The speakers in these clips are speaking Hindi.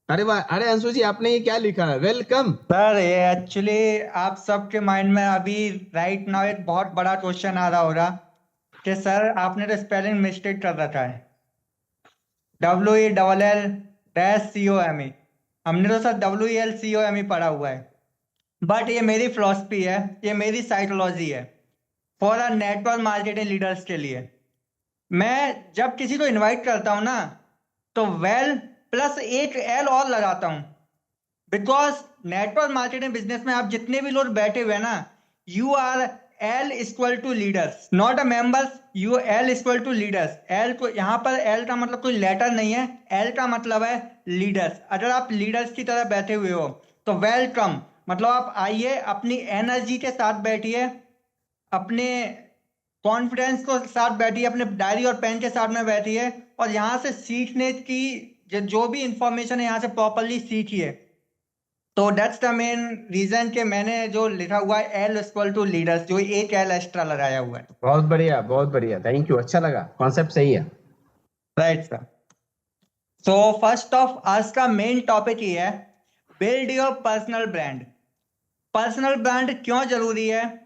अरे वाह, अरे अंशु जी, आपने ये क्या लिखा है? वेलकम। सर ये एक्चुअली आप सबके माइंड में अभी राइट नाउ एक बहुत बड़ा क्वेश्चन आ रहा होगा कि सर आपने तो स्पेलिंग मिस्टेक कर रखा है। WELL-COME। हमने तो सर WELCOME पढ़ा हुआ है। बट ये मेरी फिलॉसफी है, ये मेरी साइकोलॉजी है for a network marketing leaders के लिए। मैं जब किसी को इनवाइट करता हूँ ना, तो वेल प्लस एक एल और लगाता हूँ। बिकॉज नेटवर्क मार्केटिंग बिजनेस में आप जितने भी लोग बैठे हुए हैं ना, you are all equal to leaders, not a members. You all equal to leaders. All को यहाँ पर एल का मतलब कोई लेटर नहीं है, एल का मतलब है लीडर्स। अगर आप लीडर्स की तरह बैठे हुए हो तो वेलकम। मतलब आप आइए, अपनी एनर्जी के साथ बैठिए, अपने कॉन्फिडेंस को साथ बैठिए, अपने डायरी और पेन के साथ में बैठिए, और यहाँ से सीखने की जो भी इंफॉर्मेशन है यहाँ से प्रॉपरली सीखिए। तो दैट्स द मेन रीजन कि मैंने जो लिखा हुआ है एल इक्वल टू लीडर्स, जो एक एल एक्स्ट्रा लगाया हुआ है। बहुत बढ़िया, बहुत बढ़िया, थैंक यू, अच्छा लगा, कॉन्सेप्ट सही है। Right sir. So first of आज का मेन टॉपिक ये है, build your personal brand. Personal brand क्यों जरूरी है,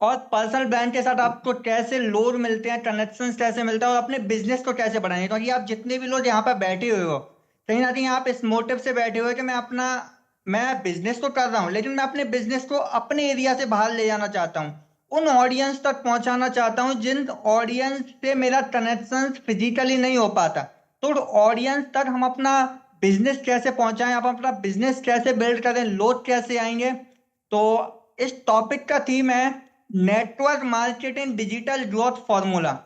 और पर्सनल ब्रांड के साथ आपको कैसे लोग मिलते हैं, कनेक्शंस कैसे मिलता है, और अपने बिजनेस को कैसे बढ़ाएंगे। क्योंकि आप जितने भी लोग यहाँ पर बैठे हुए हो, कहीं ना कहीं आप इस मोटिव से बैठे हुए हो कि मैं बिजनेस तो कर रहा हूँ, लेकिन मैं अपने बिजनेस को अपने एरिया से बाहर ले जाना चाहता हूँ, उन ऑडियंस तक पहुंचाना चाहता हूँ जिन ऑडियंस से मेरा कनेक्शन फिजिकली नहीं हो पाता। तो ऑडियंस तक हम अपना बिजनेस कैसे पहुंचाएं, आप अपना बिजनेस कैसे बिल्ड करें, लोग कैसे आएंगे। तो इस टॉपिक का थीम है network marketing digital growth formula.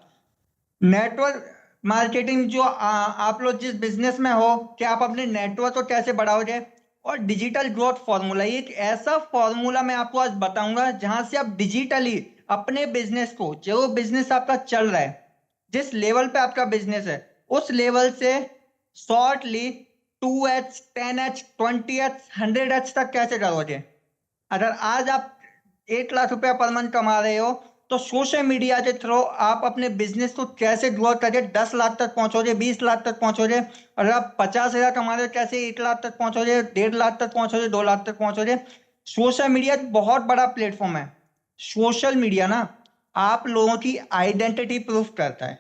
Network marketing जो आप लोग जिस बिजनेस में हो, कि आप अपने नेटवर्क को कैसे बढ़ाओगे, और डिजिटल ग्रोथ फॉर्मूला, ये एक ऐसा फॉर्मूला मैं आपको आज बताऊंगा जहां से आप डिजिटली अपने बिजनेस को, जो बिजनेस आपका चल रहा है, जिस लेवल पे आपका बिजनेस है, उस लेवल से shortly 2x 10x 20x 100x तक कैसे करोगे। अगर आज आप 1 लाख रुपया पर मंथ कमा रहे हो, तो सोशल मीडिया के थ्रू आप अपने बिजनेस को कैसे ग्रो करके 10 लाख तक पहुंचोगे, 20 लाख तक पहुंचोगे। अगर आप 50,000 कमा रहे हो, कैसे 1 लाख तक पहुंचोगे, 1.5 लाख तक पहुंचोगे, 2 लाख तक पहुंचोगे। सोशल मीडिया एक बहुत बड़ा प्लेटफॉर्म है। सोशल मीडिया ना आप लोगों की आइडेंटिटी प्रूफ करता है।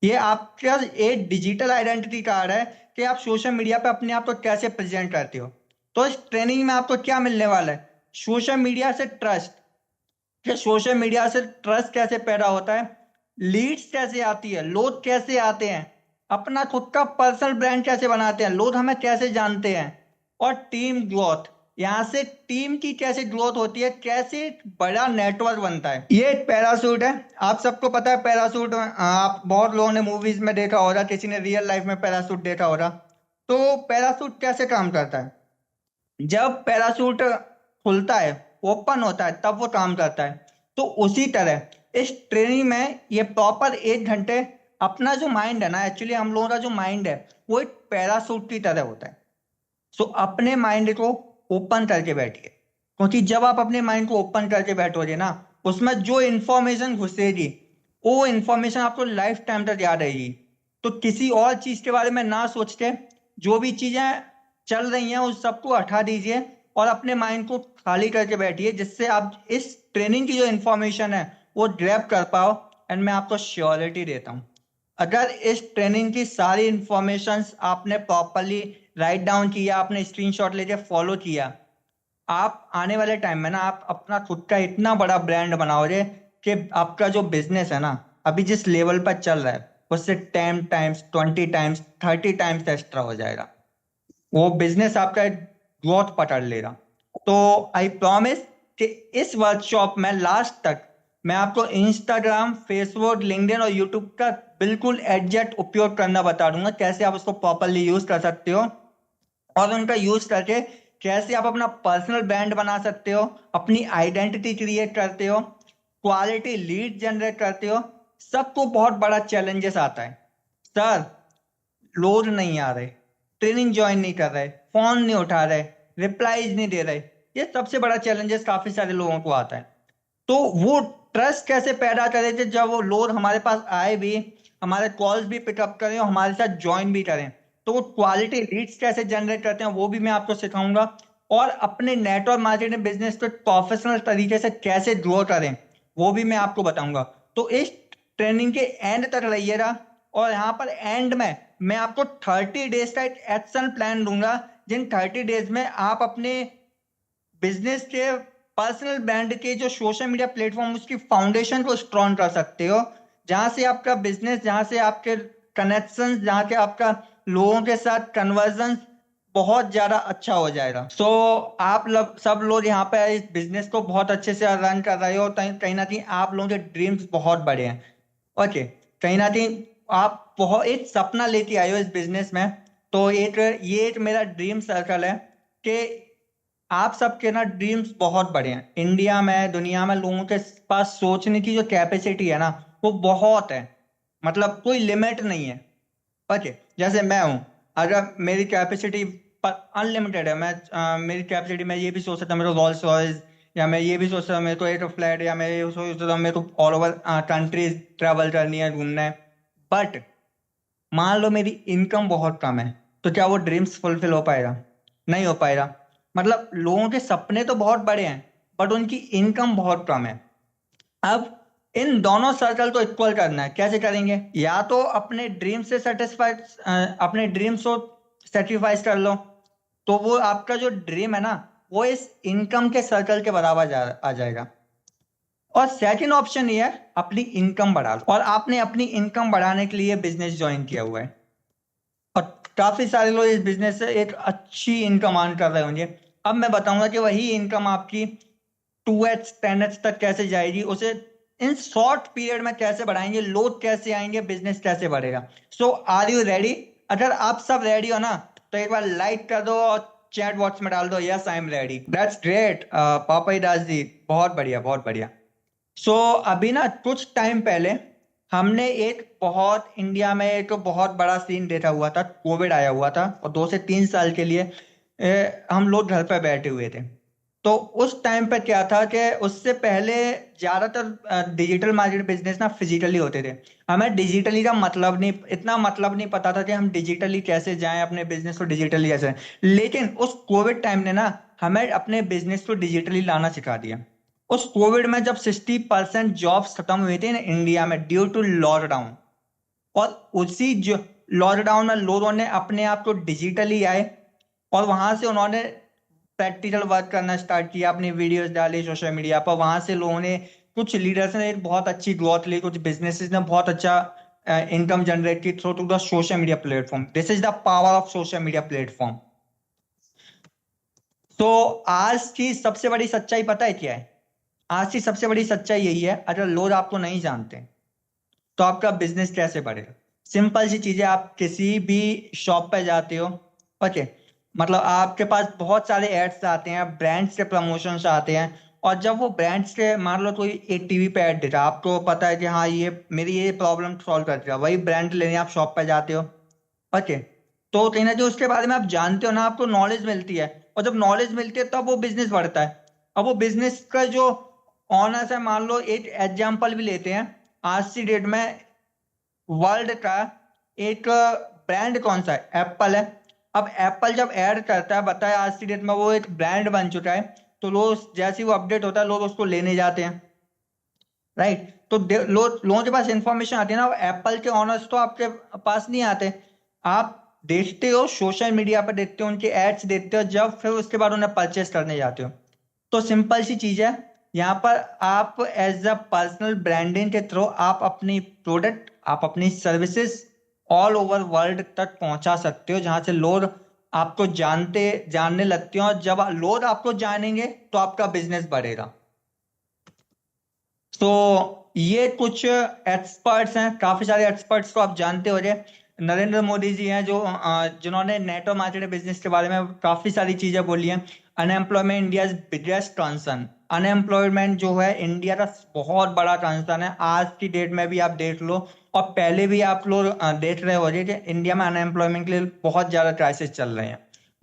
ये आपका एक डिजिटल आइडेंटिटी कार्ड है कि आप सोशल मीडिया पे अपने आप को कैसे प्रेजेंट करते हो। तो इस ट्रेनिंग में आपको क्या मिलने वाला है, सोशल मीडिया से ट्रस्ट, कि सोशल मीडिया से ट्रस्ट कैसे पैदा होता है, लीड्स कैसे आती है, लोग कैसे आते हैं, अपना खुद का पर्सनल ब्रांड कैसे बनाते हैं, लोग हमें कैसे जानते हैं, और टीम ग्रोथ, यहाँ से टीम की कैसे ग्रोथ होती है, कैसे बड़ा नेटवर्क बनता है। ये एक पैरासूट है। आप सबको पता है पैरासूट, आप बहुत लोगों ने मूवीज में देखा होगा, किसी ने रियल लाइफ में पैरासूट देखा होगा। तो पैरासूट कैसे काम करता है, जब पैराशूट खुलता है, ओपन होता है, तब वो काम करता है। तो उसी तरह इस ट्रेनिंग में ये प्रॉपर 1 घंटे अपना जो माइंड है ना, एक्चुअली हम लोगों का जो माइंड है वो एक पैराशूट की तरह होता है। सो अपने माइंड को ओपन करके बैठिए, क्योंकि जब आप अपने माइंड को ओपन करके बैठोगे ना, उसमें जो इंफॉर्मेशन घुसेगी, वो इंफॉर्मेशन आपको लाइफ टाइम तक याद रहेगी। तो किसी और चीज के बारे में ना सोच के, जो भी चीजें चल रही हैं उस सबको हटा दीजिए और अपने माइंड को खाली करके बैठिए, जिससे आप इस ट्रेनिंग की जो इंफॉर्मेशन है वो ग्रैब कर पाओ। एंड मैं आपको श्योरिटी देता हूँ, अगर इस ट्रेनिंग की सारी इंफॉर्मेशन आपने प्रॉपरली राइट डाउन किया, आपने स्क्रीनशॉट लेके फॉलो किया, आप आने वाले टाइम में ना आप अपना खुद का इतना बड़ा ब्रांड बनाओगे कि आपका जो बिजनेस है ना, अभी जिस लेवल पर चल रहा है उससे 10 टाइम्स 20 टाइम्स 30 टाइम्स एक्स्ट्रा हो जाएगा। वो बिजनेस आपका ग्रोथ पकड़ लेगा। तो आई प्रॉमिस कि इस वर्कशॉप में लास्ट तक मैं आपको इंस्टाग्राम, फेसबुक, लिंक्डइन और यूट्यूब का बिल्कुल एग्जैक्ट उपयोग करना बता दूंगा, कैसे आप उसको प्रॉपरली यूज कर सकते हो, और उनका यूज करके कैसे आप अपना पर्सनल ब्रांड बना सकते हो, अपनी आइडेंटिटी क्रिएट करते हो, क्वालिटी लीड जनरेट करते हो। सबको बहुत बड़ा चैलेंजेस आता है, सर लोग नहीं आ रहे, ट्रेनिंग ज्वाइन नहीं कर रहे, फोन नहीं उठा रहे, रिप्लाईज नहीं दे रहे। ये सबसे बड़ा चैलेंजेस काफी सारे लोगों को आता है। तो वो ट्रस्ट कैसे पैदा करे थे, जब वो लोग हमारे पास आए भी, हमारे कॉल्स भी पिकअप करें और हमारे साथ ज्वाइन भी करें। तो वो क्वालिटी लीड्स कैसे जनरेट करते हैं वो भी मैं आपको सिखाऊंगा, और अपने नेटवर्क मार्केटिंग बिजनेस को प्रोफेशनल तरीके से कैसे ग्रो करें वो भी मैं आपको बताऊंगा। तो इस ट्रेनिंग के एंड तक रहिएगा, और यहाँ पर एंड में मैं आपको 30 डेज का एक एक्शन प्लान दूंगा, जिन 30 डेज में आप अपने बिजनेस के पर्सनल ब्रांड के जो सोशल मीडिया प्लेटफॉर्म उसकी फाउंडेशन को स्ट्रॉन्ग कर सकते हो, जहां से आपका बिजनेस, जहां से आपके कनेक्शन, जहां के आपका लोगों के साथ कन्वर्जन बहुत ज्यादा अच्छा हो जाएगा। सो आप लोग सब लोग यहाँ पे इस बिजनेस को बहुत अच्छे से रन कर रहे हो, कहीं ना कहीं आप लोगों के ड्रीम्स बहुत बड़े हैं। ओके, कहीं ना कहीं आप बहुत एक सपना लेके आए हो इस बिजनेस में। तो ये एक मेरा ड्रीम सर्कल है कि आप सबके ना ड्रीम्स बहुत बड़े हैं। इंडिया में, दुनिया में लोगों के पास सोचने की जो कैपेसिटी है ना वो बहुत है, मतलब कोई लिमिट नहीं है। ओके, जैसे मैं हूं, अगर मेरी कैपेसिटी अनलिमिटेड है, मेरी कैपेसिटी मैं ये भी सोच सकता हूँ मेरे को रॉल्स रॉयस, या मैं ये भी सोच सकता हूँ मेरे को एक फ्लैट, या मैं ये सोच सकता हूँ मेरे को ऑल ओवर कंट्रीज ट्रैवल करनी है, घूमना है। बट मान लो मेरी इनकम बहुत कम है, तो क्या वो ड्रीम्स फुलफिल हो पाएगा? नहीं हो पाएगा। मतलब लोगों के सपने तो बहुत बड़े हैं बट उनकी इनकम बहुत कम है। अब इन दोनों सर्कल को इक्वल करना है, कैसे करेंगे? या तो अपने ड्रीम से सेटिस्फाइड, अपने ड्रीम्स को सेक्रीफाइस कर लो, तो वो आपका जो ड्रीम है ना वो इस इनकम के सर्कल के बराबर आ जाएगा। और सेकंड ऑप्शन ये है अपनी इनकम बढ़ा लो, और आपने अपनी इनकम बढ़ाने के लिए बिजनेस ज्वाइन किया हुआ है, और काफी सारे लोग इस बिजनेस से एक अच्छी इनकम अर्न कर रहे होंगे। अब मैं बताऊंगा कि वही इनकम आपकी 2x 10x तक कैसे जाएगी, उसे इन शॉर्ट पीरियड में कैसे बढ़ाएंगे, लोग कैसे आएंगे, बिजनेस कैसे बढ़ेगा। सो आर यू रेडी? अगर आप सब रेडी हो ना तो एक बार लाइक कर दो और चैट बॉक्स में डाल दो yes I am ready. That's great पापा दास जी, बहुत बढ़िया बहुत बढ़िया। सो अभी ना कुछ टाइम पहले हमने एक बहुत इंडिया में एक बहुत बड़ा सीन देखा हुआ था, कोविड आया हुआ था और 2 से 3 साल के लिए हम लोग घर पर बैठे हुए थे। तो उस टाइम पे क्या था कि उससे पहले ज्यादातर डिजिटल मार्केट बिजनेस ना फिजिकली होते थे। हमें डिजिटली का मतलब नहीं, इतना मतलब नहीं पता था कि हम डिजिटली कैसे जाएं, अपने बिजनेस को डिजिटली कैसे। लेकिन उस कोविड टाइम ने ना हमें अपने बिजनेस को डिजिटली लाना सिखा दिया। उस कोविड में जब 60% जॉब्स खत्म हुए थे ना इंडिया में ड्यू टू लॉकडाउन, और उसी जो लॉकडाउन में लोगों ने अपने आप को डिजिटली आए और वहां से उन्होंने प्रैक्टिकल वर्क करना स्टार्ट किया, अपनी वीडियोस डाली सोशल मीडिया पर। वहां से लोगों ने, कुछ लीडर्स ने एक बहुत अच्छी ग्रोथ ली, कुछ बिजनेसेस ने बहुत अच्छा इनकम जनरेट की through to the social media platform. This is the power of social media platform. तो आज की सबसे बड़ी सच्चाई पता है क्या है? आज की सबसे बड़ी सच्चाई यही है, अगर लोग आपको नहीं जानते तो आपका बिजनेस कैसे बढ़ेगा? सिंपल सी चीजें, आप किसी भी शॉप पे जाते हो, ओके, मतलब आपके पास बहुत सारे एड्स आते हैं, ब्रांड्स के प्रमोशंस आते हैं, और जब वो ब्रांड्स के, मान लो कोई एक टीवी पे ऐड देता है, आपको पता है कि हाँ ये मेरी ये प्रॉब्लम सॉल्व कर देगा, वही ब्रांड लेने आप शॉप पे जाते हो, ओके। तो कहीं ना कहीं उसके बारे में आप जानते हो ना, आपको नॉलेज मिलती है, और जब नॉलेज मिलती है तब वो बिजनेस बढ़ता है। अब वो बिजनेस का जो ऑनर्स है, मान लो एक एग्जाम्पल भी लेते हैं, आज की डेट में वर्ल्ड का एक ब्रांड कौन सा है? एप्पल है। अब एप्पल जब ऐड करता है, बताए आज की डेट में वो एक ब्रांड बन चुका है, तो लोग जैसे ही वो अपडेट होता है लोग उसको लेने जाते हैं, राइट? तो लोगों के पास इंफॉर्मेशन आती है ना, एप्पल के ऑनर्स तो आपके पास नहीं आते, आप देखते हो सोशल मीडिया पर, देखते हो उनके एड्स, देखते हो, जब फिर उसके बाद उन्हें परचेस करने जाते हो। तो सिंपल सी चीज है, यहाँ पर आप एज अ पर्सनल ब्रांडिंग के थ्रू आप अपनी प्रोडक्ट, आप अपनी सर्विसेज ऑल ओवर वर्ल्ड तक पहुंचा सकते हो, जहां से लोग आपको जानने लगते हो, और जब लोग आपको जानेंगे तो आपका बिजनेस बढ़ेगा। तो ये कुछ एक्सपर्ट्स हैं, काफी सारे एक्सपर्ट्स को आप जानते हो। नरेंद्र मोदी जी हैं जो जिन्होंने नेटवर्क मार्केटिंग बिजनेस के बारे में काफी सारी चीजें बोली हैं। Unemployment India biggest concern, unemployment जो है इंडिया का बहुत बड़ा कंसर्न है। आज की डेट में भी आप देख लो, और पहले भी आप लोग देख रहे हो कि इंडिया में अनएम्प्लॉयमेंट के लिए बहुत ज्यादा क्राइसिस चल रहे हैं।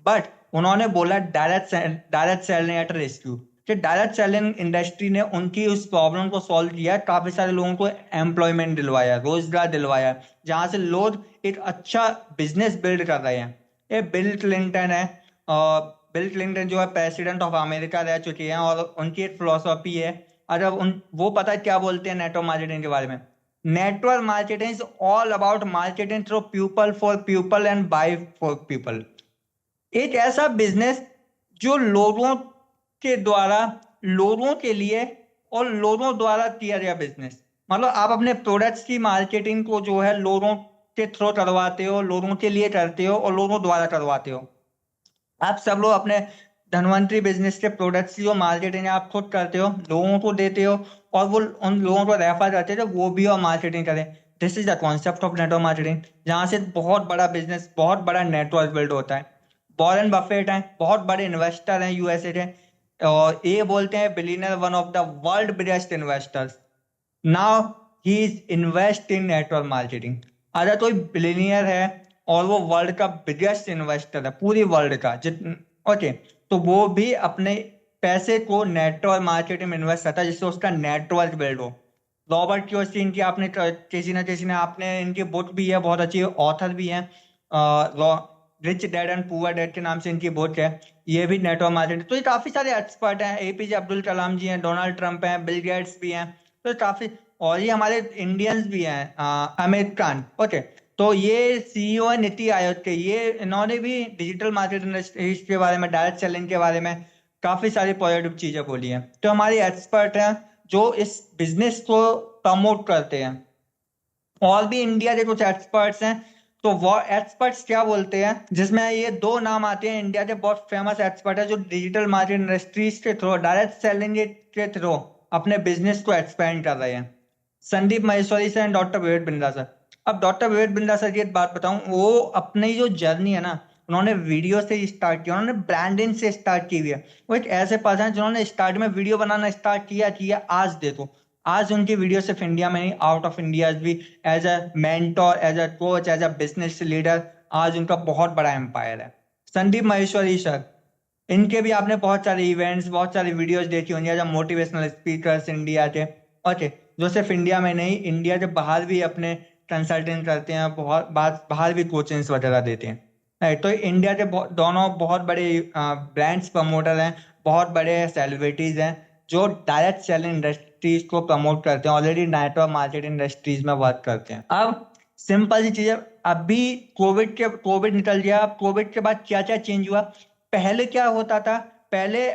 बट उन्होंने बोला डायरेक्ट सेलिंग एट रेस्क्यू, कि डायरेक्ट सेलिंग इंडस्ट्री ने उनकी उस प्रॉब्लम को सॉल्व किया, काफी सारे लोगों को एम्प्लॉयमेंट दिलवाया, रोजगार दिलवाया, जहां से लोग एक अच्छा बिजनेस बिल्ड कर रहे हैं। ये बिल क्लिंटन है, बिल क्लिंटन जो है प्रेसिडेंट ऑफ अमेरिका रह चुके हैं, और उनकी एक फिलोसॉफी है, अगर उन वो पता है क्या बोलते हैं नेटवर्क मार्केटिंग के बारे में। Network marketing is all about marketing through people for people and by for people. एक ऐसा बिजनेस जो लोगों के द्वारा, लोगों के लिए और लोगों द्वारा किया गया बिजनेस। मतलब आप अपने प्रोडक्ट्स की मार्केटिंग को जो है लोगों के थ्रू करवाते हो, लोगों के लिए करते हो और लोगों द्वारा करवाते हो। आप सब लोग अपने धनवंतरी बिजनेस के प्रोडक्ट्स की जो मार्केटिंग है आप खुद करते हो, लोगों को देते हो, और वो उन लोगों को रेफर करते हो वो भी और मार्केटिंग करें। This is the concept of network marketing, जहां से बहुत बड़ा बिजनेस, बहुत बड़ा नेटवर्क बिल्ड होता है। वॉरेन बफेट हैं, बहुत बड़े इन्वेस्टर हैं यूएसए के, और ये बोलते हैं billionaire, one of the world biggest investors. Now he is invest in network marketing. अगर कोई बिलियनियर है और वो वर्ल्ड का बिगेस्ट इन्वेस्टर है, पूरी वर्ल्ड का ओके, तो वो भी अपने पैसे को नेटवर्क मार्केटिंग में इन्वेस्ट करता है, जिससे उसका नेटवर्क बिल्ड हो। रॉबर्ट कियोसाकी की आपने किसी ने आपने इनकी बुक भी है, बहुत अच्छी ऑथर भी है, rich dad and poor dad के नाम से इनकी बुक है, ये भी नेटवर्क मार्केटिंग। तो ये काफी सारे एक्सपर्ट हैं, एपीजे अब्दुल कलाम जी हैं, डोनाल्ड ट्रंप हैं, बिल गेट्स भी हैं, तो काफी, और ये हमारे इंडियंस भी हैं, आमिर खान। ओके, तो ये सीईओ है नीति आयोग के, ये इन्होंने भी डिजिटल मार्केट इंडस्ट्रीज के बारे में, डायरेक्ट सेलिंग के बारे में काफी सारी पॉजिटिव चीजें बोली हैं। तो हमारे एक्सपर्ट हैं जो इस बिजनेस को प्रमोट करते हैं। और भी इंडिया के कुछ एक्सपर्ट्स हैं, तो वो एक्सपर्ट्स क्या बोलते हैं, जिसमें ये दो नाम आते हैं इंडिया के बहुत फेमस एक्सपर्ट है जो डिजिटल मार्केट इंडस्ट्रीज के थ्रू, डायरेक्ट सेलिंग के थ्रू अपने बिजनेस को एक्सपेंड कर रहे हैं। Sandeep Maheshwari sir and doctor Vivek Bindra sir. अब डॉक्टर विवेक बिंद्रा सर की एक बात बताऊं, वो अपनी जो जर्नी है ना, उन्होंने वीडियो से स्टार्ट किया, उन्होंने ब्रांडिंग से स्टार्ट की हुई है। वो एक ऐसे पर्सन है जिन्होंने स्टार्ट में वीडियो बनाना स्टार्ट किया, आज देखो, आज उनकी वीडियो सिर्फ इंडिया में नहीं, आउट ऑफ इंडिया भी, as a mentor, as a coach, as a business leader, आज उनका बहुत बड़ा एम्पायर है। संदीप माहेश्वरी सर, इनके भी आपने बहुत सारे इवेंट्स, बहुत सारी वीडियोस देखी होंगी, as a motivational speakers India के, ओके, जो सिर्फ इंडिया में नहीं, इंडिया के बाहर भी अपने कंसल्टेंट करते हैं, बहुत बाहर भी कोचिंग्स वगैरह देते हैं। राइट, तो इंडिया के दोनों बहुत बड़े ब्रांड्स प्रमोटर हैं, बहुत बड़े सेलिब्रिटीज हैं जो डायरेक्ट सेलिंग इंडस्ट्रीज को प्रमोट करते हैं, ऑलरेडी नेटवर्क मार्केट इंडस्ट्रीज में वर्क करते हैं। अब सिंपल सी चीज है, अभी कोविड निकल गया, कोविड के बाद क्या क्या चेंज हुआ। पहले क्या होता था, पहले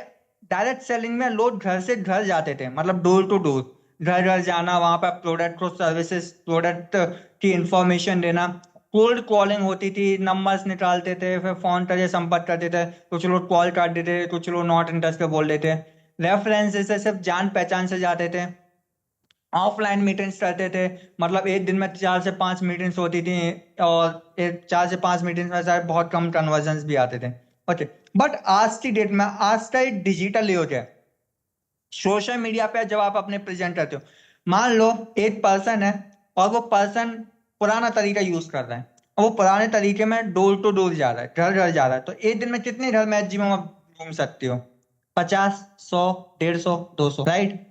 डायरेक्ट सेलिंग में लोग घर से घर जाते थे, मतलब डोर टू डोर, घर घर जाना, वहां पर प्रोडक्ट को, सर्विसेज, प्रोडक्ट की इंफॉर्मेशन देना, कोल्ड कॉलिंग होती थी, नंबर्स निकालते थे, फिर फोन करके संपर्क करते थे, कुछ लोग कॉल काट देते, कुछ लोग नॉट इंटरेस्टेड बोल देते। रेफरेंसेस से सिर्फ जान पहचान से जाते थे, ऑफलाइन मीटिंग्स करते थे, मतलब एक दिन में 4 से 5 मीटिंग्स होती थी, और 4 से 5 मीटिंग्स में शायद बहुत कम कन्वर्जन्स भी आते थे। ओके, बट आज की डेट में, आज का एक डिजिटल युग है। सोशल मीडिया पे जब आप अपने प्रेजेंट करते हो, मान लो एक पर्सन है और वो पर्सन पुराना तरीका यूज कर रहा है, और वो पुराने तरीके में डोर टू डोर जा रहा है, घर घर जा रहा है, तो एक दिन में कितने घर मैक्सिमम आप घूम सकते हो? 50, 100, 150, 200, राइट?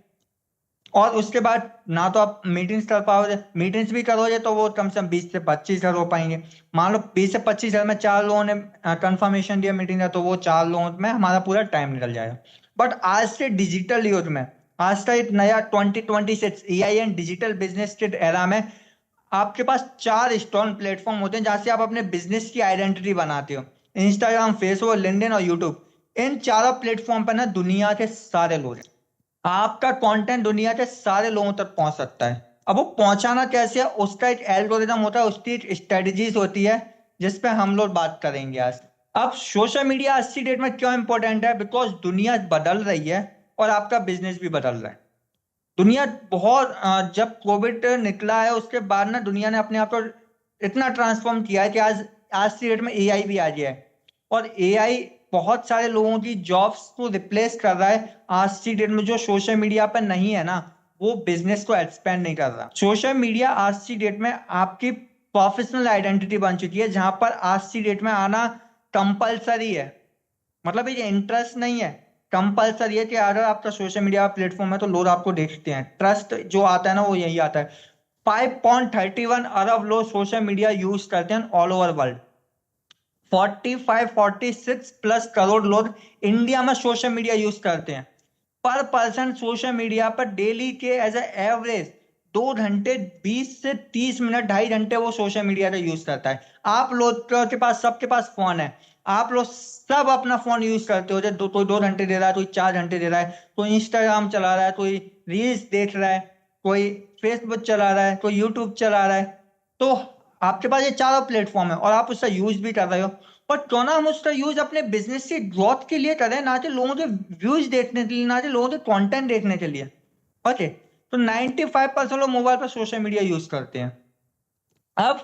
और उसके बाद ना तो आप मीटिंग्स कर पाओगे, मीटिंग्स भी करोगे तो वो कम से कम 20 से 25 घर हो पाएंगे। मान लो 20 से 25 घर में 4 लोगों ने कंफर्मेशन दिया मीटिंग का, तो वो 4 लोगों में हमारा पूरा टाइम निकल जाएगा। बट आज के डिजिटल युग में, आज का एक नया 2026 एआई एंड डिजिटल बिजनेस के एरा में, आपके पास 4 स्ट्रॉन्ग प्लेटफॉर्म होते हैं जहां से आप अपने बिजनेस की आइडेंटिटी बनाते हो। इंस्टाग्राम, फेसबुक, लिंक्डइन और यूट्यूब। इन चारों प्लेटफॉर्म पर ना दुनिया के सारे लोग हैं। आपका कंटेंट दुनिया के सारे लोगों तक पहुंच सकता है। अब वो पहुंचाना कैसे है, उसका एक एल्गोरिदम होता है, उसकी एक स्ट्रेटजीज होती है, जिस पे हम लोग बात करेंगे आज। अब सोशल मीडिया आज की डेट में क्यों इंपॉर्टेंट है? बिकॉज दुनिया बदल रही है और आपका बिजनेस भी बदल रहा है। दुनिया बहुत जब कोविड निकला है उसके बाद ना दुनिया ने अपने आप को इतना ट्रांसफॉर्म किया है कि आज की डेट में एआई भी आ गया है, और एआई बहुत सारे लोगों की जॉब्स को रिप्लेस कर रहा है। आज की डेट में जो सोशल मीडिया पर नहीं है ना, वो बिजनेस को एक्सपेंड नहीं कर रहा। सोशल मीडिया आज की डेट में आपकी प्रोफेशनल आइडेंटिटी बन चुकी है, जहां पर आज की डेट में आना कंपलसरी है। मतलब ये इंटरेस्ट नहीं है, कंपल्सरी है कि अगर आपका सोशल मीडिया प्लेटफॉर्म है तो लोग आपको देखते हैं। ट्रस्ट जो आता है ना वो यही आता है। 5.31 अरब लोग सोशल मीडिया यूज करते हैं all over world. 46 plus crore लोग इंडिया में सोशल मीडिया यूज करते हैं। पर पर्सन सोशल मीडिया पर डेली के एज एवरेज 2 घंटे 20 से 30 मिनट 2.5 घंटे वो सोशल मीडिया का यूज करता है। आप लोग के पास सबके पास फोन है, आप लोग सब अपना फोन यूज करते हो। जैसे कोई 2 घंटे दे रहा है, कोई 4 घंटे दे रहा है, कोई इंस्टाग्राम चला रहा है, कोई रील्स देख रहा है, कोई फेसबुक चला रहा है, कोई यूट्यूब चला रहा है। तो आपके पास ये चारों प्लेटफॉर्म है और आप उसका यूज भी कर रहे हो। पर क्यों ना हम उसका यूज अपने बिजनेस की ग्रोथ के लिए करें, ना कि लोगों के व्यूज देखने के लिए, ना कि लोगों के कंटेंट देखने के लिए। ओके, तो 95% लोग मोबाइल पर सोशल मीडिया यूज करते हैं। अब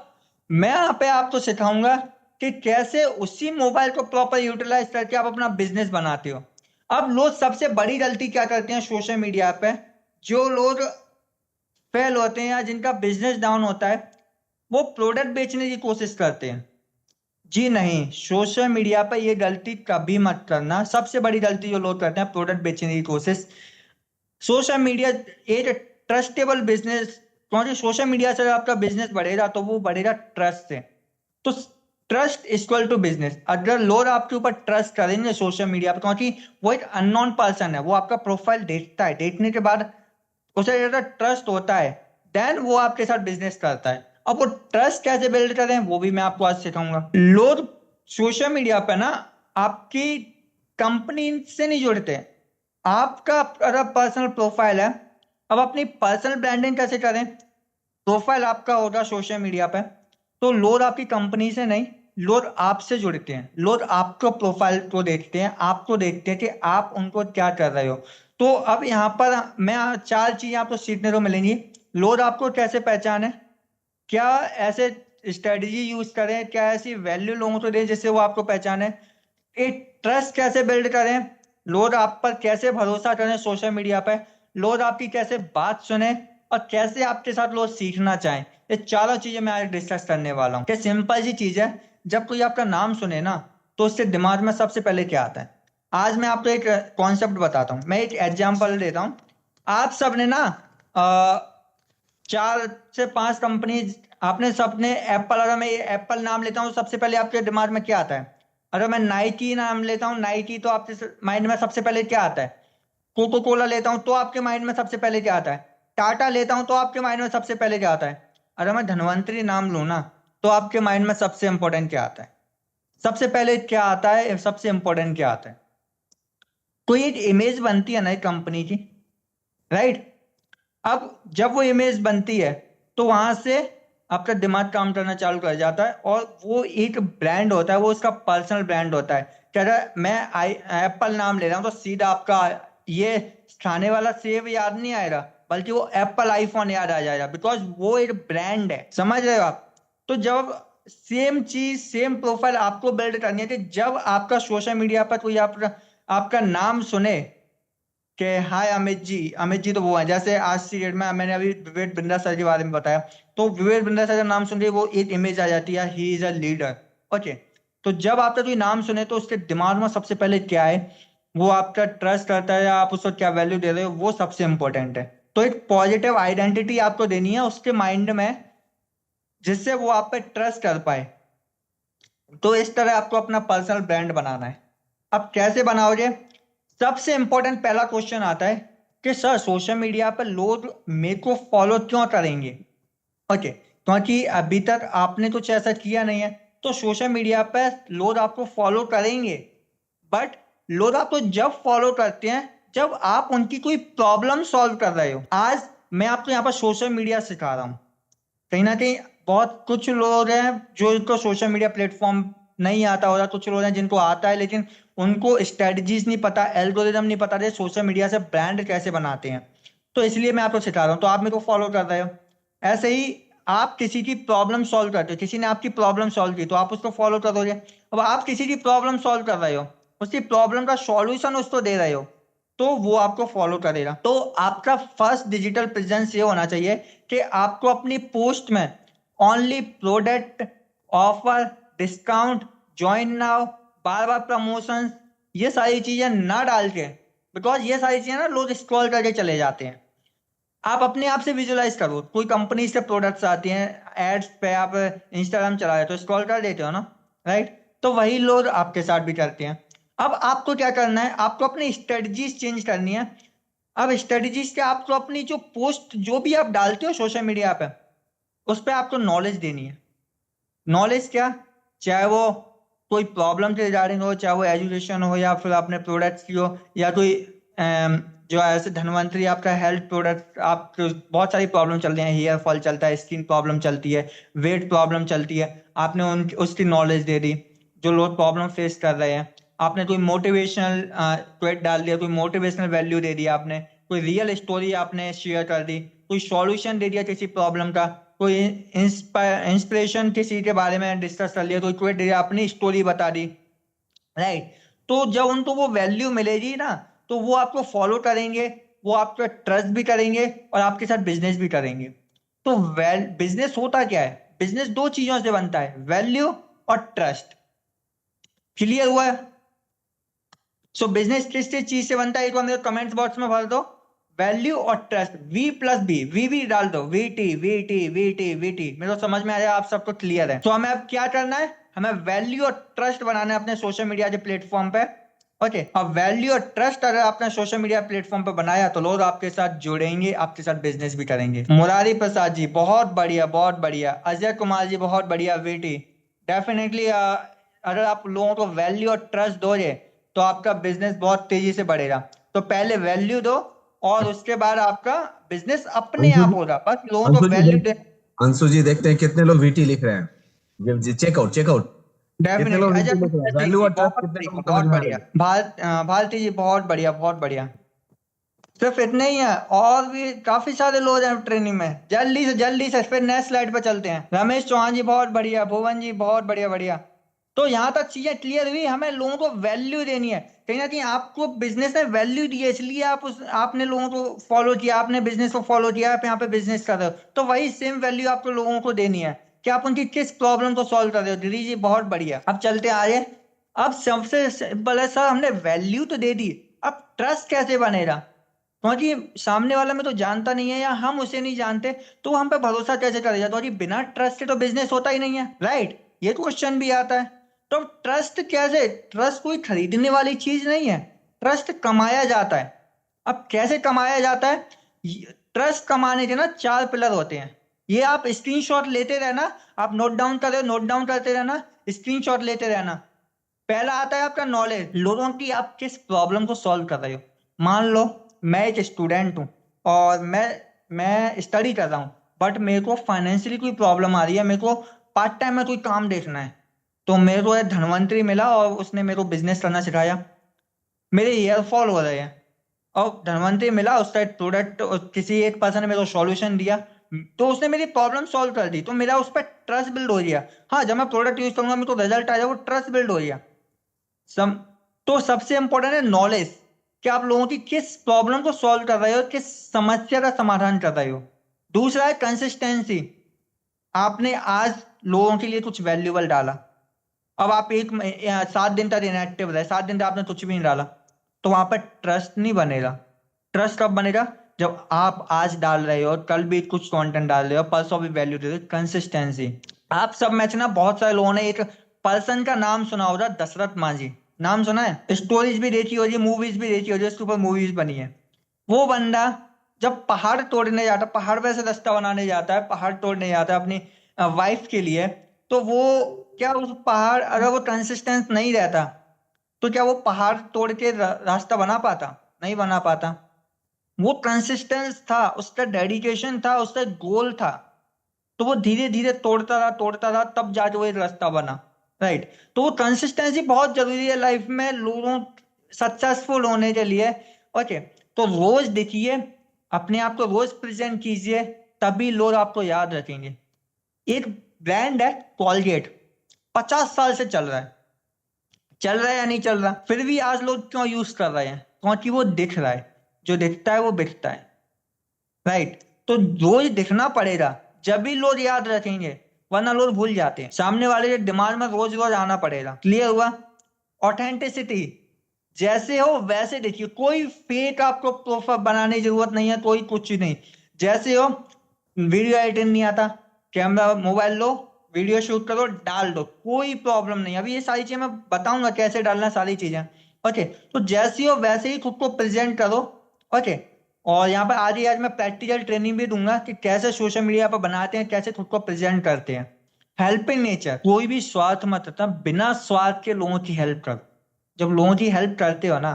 मैं यहाँ पे आपको सिखाऊंगा कि कैसे उसी मोबाइल को प्रॉपर यूटिलाइज करके आप अपना बिजनेस बनाते हो। अब लोग सबसे बड़ी गलती क्या करते हैं सोशल मीडिया पे, जो लोग फेल होते हैं या जिनका बिजनेस डाउन होता है, वो प्रोडक्ट बेचने की कोशिश करते हैं। जी नहीं, सोशल मीडिया पर ये गलती कभी मत करना। सबसे बड़ी गलती जो लोग करते हैं प्रोडक्ट बेचने की कोशिश। सोशल मीडिया एक ट्रस्टेबल बिजनेस, क्योंकि सोशल मीडिया से आपका बिजनेस बढ़ेगा तो वो बढ़ेगा ट्रस्ट से। तो ट्रस्ट इक्वल टू बिजनेस। अगर लोग आपके ऊपर ट्रस्ट करेंगे सोशल मीडिया पर, क्योंकि वो एक अननोन पर्सन है, वो आपका प्रोफाइल देखता है, देखने के बाद उसे ज्यादा ट्रस्ट होता है, देन वो आपके साथ बिजनेस करता है। अब वो ट्रस्ट कैसे बिल्ड करें वो भी मैं आपको आज सिखाऊंगा। लोग सोशल मीडिया पर ना आपकी कंपनी से नहीं जुड़ते। आपका अगर पर्सनल प्रोफाइल है, अब अपनी पर्सनल ब्रांडिंग कैसे करें। प्रोफाइल आपका होगा सोशल मीडिया पे, तो लोग आपकी कंपनी से नहीं, लोग आपसे जुड़ते हैं। लोग आपको प्रोफाइल को देखते हैं, आपको देखते हैं कि आप उनको क्या कर रहे हो। तो अब यहाँ पर मैं 4 चीजें आपको सीखने को मिलेंगी। लोग आपको कैसे पहचाने, क्या ऐसे स्ट्रेटजी यूज करें, क्या ऐसी वैल्यू लोगों को दें जिससे वो आपको पहचाने, एक ट्रस्ट कैसे बिल्ड करें, लोग आप पर कैसे भरोसा करें सोशल मीडिया पे, लोग आपकी कैसे बात सुने और कैसे आपके साथ लोग सीखना चाहें। ये चारों चीजें मैं आज डिस्कस करने वाला हूँ। सिंपल सी चीज है, जब कोई आपका नाम सुने ना तो उसके दिमाग में सबसे पहले क्या आता है। आज मैं आपको एक कॉन्सेप्ट बताता हूँ, मैं एक एग्जाम्पल देता हूँ। आप सब ने ना 4 से 5 कंपनी, आपने सबने एप्पल, अगर मैं एप्पल नाम लेता हूँ सबसे पहले आपके दिमाग में क्या आता है। अगर मैं नाइकी नाम लेता हूँ, नाइकी, तो आपके माइंड में सबसे पहले क्या आता है। कोको कोला लेता हूँ तो आपके माइंड में सबसे पहले क्या आता है। टाटा लेता हूँ तो आपके माइंड में सबसे पहले क्या आता है। अगर मैं धनवंतरी नाम लूँ ना तो आपके माइंड में सबसे इंपॉर्टेंट क्या आता है, सबसे पहले क्या आता है, सबसे इंपॉर्टेंट क्या आता है। कोई एक इमेज बनती है ना एक कंपनी की, राइट। अब जब वो इमेज बनती है तो वहां से आपका दिमाग काम करना चालू कर जाता है और वो एक ब्रांड होता है, वो उसका पर्सनल ब्रांड होता है। क्या मैं एप्पल नाम ले रहा हूँ तो सीधा आपका ये खाने वाला सेब याद नहीं आएगा, बल्कि वो एप्पल आईफोन याद आ जाएगा, बिकॉज वो एक ब्रांड है। समझ रहे हो आप। तो जब सेम चीज सेम प्रोफाइल आपको बिल्ड करनी है कि जब आपका सोशल मीडिया पर कोई आपका नाम सुने कि हाय अमित जी तो वो है, जैसे आज की डेट में मैंने अभी विवेक बिंद्रा सर के बारे में बताया, तो विवेक बिंद्रा सर का नाम सुन के वो एक इमेज आ जाती है, he is a leader. Okay, तो जब आपका कोई नाम सुने तो उसके दिमाग में सबसे पहले क्या है, वो आपका ट्रस्ट करता है या आप उसको क्या वैल्यू दे रहे हो, वो सबसे इंपॉर्टेंट है। तो एक पॉजिटिव आइडेंटिटी आपको देनी है उसके माइंड में, जिससे वो आप पे ट्रस्ट कर पाए। तो इस तरह आपको अपना पर्सनल ब्रांड बनाना है। अब कैसे बनाओगे, सबसे इंपॉर्टेंट पहला क्वेश्चन आता है कि सर सोशल मीडिया पर लोग मेरे को फॉलो क्यों करेंगे। ओके, क्योंकि अभी तक आपने कुछ ऐसा किया नहीं है, तो सोशल मीडिया पर लोग आपको फॉलो करेंगे। बट लोग आपको जब फॉलो करते हैं जब आप उनकी कोई प्रॉब्लम सॉल्व कर रहे हो। आज मैं आपको यहाँ पर सोशल मीडिया सिखा रहा हूँ। कहीं ना कहीं बहुत कुछ लोग हैं जो इनको सोशल मीडिया प्लेटफॉर्म नहीं आता होगा, कुछ लोग हैं जिनको आता है लेकिन उनको स्ट्रेटजीज नहीं पता, एल्गोरिदम नहीं पता, सोशल मीडिया से ब्रांड कैसे बनाते हैं। तो इसलिए मैं आपको सिखा रहा हूँ, तो आप मेरे को फॉलो कर रहे हो। ऐसे ही आप किसी की प्रॉब्लम सॉल्व करते हो, किसी ने आपकी प्रॉब्लम सॉल्व की तो आप उसको फॉलो करोगे। अब आप किसी की प्रॉब्लम सॉल्व कर रहे हो, उसकी प्रॉब्लम का सॉल्यूशन उसको दे रहे हो, तो वो आपको फॉलो करेगा। तो आपका फर्स्ट डिजिटल प्रेजेंस ये होना चाहिए कि आपको अपनी पोस्ट में only product, offer, discount, join now, बार बार प्रमोशन, ये सारी चीजें ना डाल के बिकॉज ये सारी चीजें ना लोग स्क्रॉल करके चले जाते हैं। आप अपने आप से विजुलाइज करो, कोई कंपनी से प्रोडक्ट्स आती हैं, एड्स पे आप इंस्टाग्राम चला रहे हो तो स्क्रॉल कर देते हो ना, राइट? तो वही लोग आपके साथ भी करते हैं। अब आपको क्या करना है, आपको अपनी स्ट्रेटजीज चेंज करनी है। अब स्ट्रेटजीज क्या, आपको अपनी जो पोस्ट जो भी आप डालते हो सोशल मीडिया पे, उस पर आपको नॉलेज देनी है। नॉलेज क्या, चाहे वो कोई प्रॉब्लम से रिगार्डिंग हो, चाहे वो एजुकेशन हो, या फिर अपने प्रोडक्ट्स की हो, या कोई जो ऐसे धनवंतरी आपका हेल्थ प्रोडक्ट, आप बहुत सारी प्रॉब्लम चल रही है, हेयर फॉल चलता है, स्किन प्रॉब्लम चलती है, वेट प्रॉब्लम चलती है, आपने उन उसकी नॉलेज दे दी। जो लोग प्रॉब्लम फेस कर रहे हैं, आपने कोई मोटिवेशनल ट्वीट डाल दिया, कोई मोटिवेशनल वैल्यू दे दिया आपने, कोई रियल स्टोरी आपने शेयर कर दी, कोई सॉल्यूशन दे दिया किसी प्रॉब्लम का, कोई इंस्पिरेशन किसी के बारे में डिस्कस कर लिया, कोई ट्वीट दिया, अपनी स्टोरी बता दी, राइट? तो जब उनको वो वैल्यू मिलेगी ना, तो वो आपको फॉलो करेंगे, वो आपका ट्रस्ट भी करेंगे और आपके साथ बिजनेस भी करेंगे। तो बिजनेस होता क्या है, बिजनेस दो चीजों से बनता है, वैल्यू और ट्रस्ट। क्लियर हुआ है? सो बिजनेस किस किस चीज से बनता है, एक बार मेरे कमेंट्स बॉक्स में भर दो, वैल्यू और trust, V plus B, V भी डाल दो, V T V T V T V T, मेरे को समझ में आया, आप सबको क्लियर है? तो हमें अब क्या करना है, हमें वैल्यू और ट्रस्ट बनाना है अपने सोशल मीडिया के प्लेटफॉर्म पे। ओके, अब वैल्यू और ट्रस्ट अगर आपने सोशल मीडिया प्लेटफॉर्म पे बनाया तो लोग आपके साथ जुड़ेंगे, आपके साथ बिजनेस भी करेंगे। मुरारी प्रसाद जी बहुत बढ़िया, बहुत बढ़िया। अजय कुमार जी बहुत बढ़िया, वीटी। डेफिनेटली अगर आप लोगों को वैल्यू और ट्रस्ट दोगे तो आपका बिजनेस बहुत तेजी से बढ़ेगा। तो पहले वैल्यू दो और उसके बाद आपका बिजनेस अपने अंशु आप जी, होगा, बस लोगों को अंशु जी वैल्यू देख दे। अंशु जी देखते हैं कितने लोग वीटी लिख रहे हैं। चेकआउट चेकआउट कितने डेफिनेटली लोग अजय वीटी लिख रहे हैं, कुमार वैल्यू जी और ट्रस्ट बहुत कितने बढ़िया, लोगों को समझ बहुत में आ रही बढ़िया। है? भारती जी बहुत बढ़िया, बहुत बढ़िया। सिर्फ इतने ही है, और भी काफी सारे लोग हैं ट्रेनिंग में। जल्दी से फिर नेक्स्ट स्लाइड पे चलते हैं। रमेश चौहान जी बहुत बढ़िया, भुवन जी बहुत बढ़िया, बढ़िया। तो यहाँ तक चीजें क्लियर हुई, हमें लोगों को वैल्यू देनी है। कहीं ना कहीं आपको बिजनेस ने वैल्यू दी है, इसलिए आपने लोगों को फॉलो किया, आपने बिजनेस को फॉलो किया, आप यहाँ पे बिजनेस कर रहे हो, तो वही सेम वैल्यू आपको लोगों को देनी है कि आप उनकी किस प्रॉब्लम को सॉल्व कर रहे हो। दिल्ली जी बहुत बढ़िया। अब चलते हैं आगे। अब सबसे सिंपल है सर, हमने वैल्यू तो दे दी, अब ट्रस्ट कैसे बनेगा? क्योंकि सामने वाला में तो जानता नहीं है या हम उसे नहीं जानते, तो वो हम पे भरोसा कैसे करेगा? तो बिना ट्रस्ट के तो बिजनेस होता ही नहीं है, राइट? ये क्वेश्चन भी आता है। तो ट्रस्ट कैसे? ट्रस्ट कोई खरीदने वाली चीज नहीं है, ट्रस्ट कमाया जाता है। अब कैसे कमाया जाता है? ट्रस्ट कमाने के ना 4 पिलर होते हैं। ये आप स्क्रीनशॉट लेते रहना, आप नोट डाउन कर रहे हो, नोट डाउन करते रहना, स्क्रीनशॉट लेते रहना। पहला आता है आपका नॉलेज, लोगों की आप किस प्रॉब्लम को सॉल्व कर रहे हो। मान लो मैं एक स्टूडेंट हूँ और मैं स्टडी कर रहा हूँ, बट मेरे को फाइनेंशियली कोई प्रॉब्लम आ रही है, मेरे को पार्ट टाइम में कोई काम देखना है। तो मेरे को एक धनवंतरी मिला और उसने मेरे को बिजनेस करना सिखाया। मेरे हेयर फॉल हो रहे हैं और धनवंतरी मिला, उसका एक प्रोडक्ट, किसी एक पर्सन ने मेरे को सॉल्यूशन दिया, तो उसने मेरी प्रॉब्लम सॉल्व कर दी, तो मेरा उस पर ट्रस्ट बिल्ड हो गया। हाँ, जब मैं प्रोडक्ट यूज करूंगा मेरे को रिजल्ट आएगा, वो ट्रस्ट बिल्ड हो गया। सम तो सबसे इंपॉर्टेंट है नॉलेज, कि आप लोगों की किस प्रॉब्लम को सॉल्व कर रहे हो, किस समस्या का समाधान कर रहे हो। दूसरा है कंसिस्टेंसी, आपने आज लोगों के लिए कुछ वैल्यूबल डाला, अब आप 7 दिन तक इनएक्टिव रहे, 7 दिन तक आपने कुछ भी नहीं डाला, तो वहां पर ट्रस्ट नहीं बनेगा। ट्रस्ट कब बनेगा? जब आप आज डाल रहे हो, कल भी कुछ कंटेंट डाल रहे हो, परसों भी वैल्यू दे रहे हो। कंसिस्टेंसी। आप सब में से ना बहुत सारे लोगों ने एक पर्सन का नाम सुना होगा, दशरथ मांझी। नाम सुना है? स्टोरीज भी देखी होगी, मूवीज भी देखी होगी, उसके ऊपर मूवीज बनी है। वो बंदा जब पहाड़ तोड़ने जाता, पहाड़ पे से रास्ता बनाने जाता है, पहाड़ तोड़ने जाता है अपनी वाइफ के लिए, तो वो क्या, उस पहाड़ अगर वो कंसिस्टेंस नहीं रहता तो क्या वो पहाड़ तोड़ के रास्ता बना पाता? नहीं बना पाता। वो कंसिस्टेंस था, उसका डेडिकेशन था, उसका गोल था, तो वो धीरे धीरे तोड़ता रहा, तब जाके वो एक रास्ता बना, राइट? तो वो कंसिस्टेंसी बहुत जरूरी है लाइफ में, लोगों सक्सेसफुल होने के लिए। ओके, तो रोज देखिए, अपने आप को रोज प्रेजेंट कीजिए, तभी लोग आपको याद रखेंगे। एक ब्रांड है कॉलगेट, 50 साल से चल रहा है या नहीं चल रहा? फिर भी आज लोग क्यों यूज कर रहे हैं? क्योंकि वो दिख रहा है, जो दिखता है वो बिकता है, राइट? तो रोज दिखना पड़ेगा, जब भी लोग याद रखेंगे, वरना लोग भूल जाते हैं। सामने वाले के दिमाग में रोज रोज आना पड़ेगा। क्लियर हुआ? ऑथेंटिसिटी, जैसे हो वैसे देखिए, कोई फेक आपको प्रोफाइल बनाने की जरूरत नहीं है, कोई कुछ नहीं, जैसे हो। वीडियो एडिटिंग नहीं आता, कैमरा मोबाइल लो, वीडियो शूट करो, डाल दो, कोई प्रॉब्लम नहीं। अभी ये सारी चीजें मैं बताऊंगा कैसे डालना, सारी चीजें। ओके, तो जैसी हो वैसे ही खुद को प्रेजेंट करो। ओके, और यहाँ पर आज मैं प्रैक्टिकल ट्रेनिंग भी दूंगा कि कैसे सोशल मीडिया पर बनाते हैं, कैसे खुद को प्रेजेंट करते हैं। हेल्पिंग नेचर, कोई भी स्वार्थ मत रखना, बिना स्वार्थ के लोगों की हेल्प करो। जब लोगों की हेल्प करते हो ना,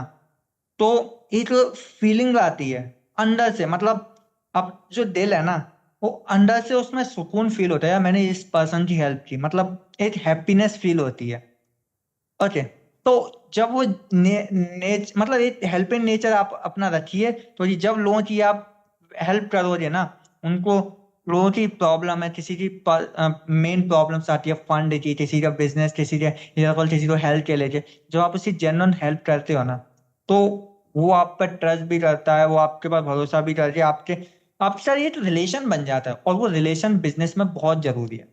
तो एक फीलिंग आती है अंदर से, मतलब अब जो दिल है ना, वो अंदर से उसमें सुकून फील होता है, यार मैंने इस पर्सन की हेल्प की, मतलब एक हैप्पीनेस फील होती है। ओके, तो जब वो मतलब एक हेल्पिंग नेचर आप अपना रखिए, तो ये जब लोगों की आप हेल्प करोगे ना, उनको लोगों की प्रॉब्लम है, किसी की मेन प्रॉब्लम्स आती है, फंड की, किसी का बिजनेस, किसी को हेल्प के लिए, जब आप उसी जेन्युइन हेल्प करते हो ना, तो वो आप पर ट्रस्ट भी करता है, वो आपके पास भरोसा भी करके आपके साथ एक रिलेशन बन जाता है, और वो रिलेशन बिजनेस में बहुत जरूरी है।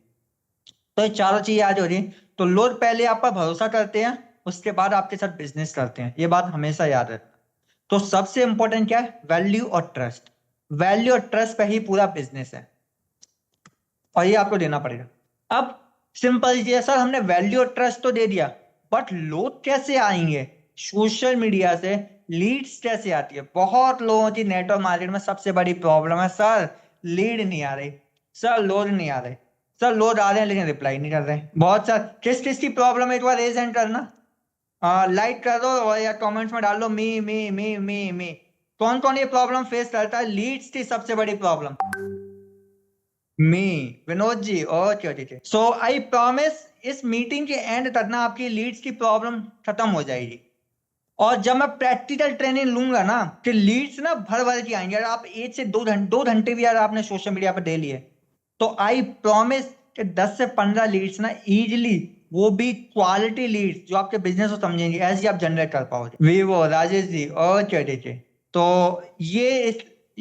तो ये चारों चीज याद हो रही। तो लोग पहले आप पर भरोसा करते हैं, उसके बाद आपके साथ बिजनेस करते हैं, ये बात हमेशा याद रखना। तो सबसे इंपॉर्टेंट क्या है? वैल्यू और ट्रस्ट। वैल्यू और ट्रस्ट पे ही पूरा बिजनेस है, और ये आपको देना पड़ेगा। अब सिंपल जी है, सर हमने वैल्यू और ट्रस्ट तो दे दिया, बट लोग कैसे आएंगे? सोशल मीडिया से लीड्स कैसे आती है? बहुत लोगों की नेटवर्क मार्केट में सबसे बड़ी प्रॉब्लम है, सर लीड नहीं आ रही, सर लोड नहीं आ रहे, सर लोड आ रहे हैं लेकिन रिप्लाई नहीं कर रहे हैं। बहुत सार किस किस की प्रॉब्लम है, एक बार रेज हैंड करना, लाइक कर दो, और या कमेंट्स में डाल दो मी। कौन कौन ये प्रॉब्लम फेस करता है? लीड्स की सबसे बड़ी problem, me, Vinod ji, okay okay. So I promise, इस मीटिंग के एंड तक ना आपकी लीड्स की प्रॉब्लम खत्म हो जाएगी। और जब मैं प्रैक्टिकल ट्रेनिंग लूंगा ना, कि लीड्स ना भर भर के आएंगे, अगर आप 1 से 2 घंटे भी यार आपने सोशल मीडिया पर दे लिए, तो आई प्रॉमिस कि 10 से 15 लीड्स ना इजीली, वो भी क्वालिटी लीड्स जो आपके बिजनेस को समझेंगे, ऐसे आप जनरेट कर पाओगे। वीवो राजेश जी, ओके ओके। तो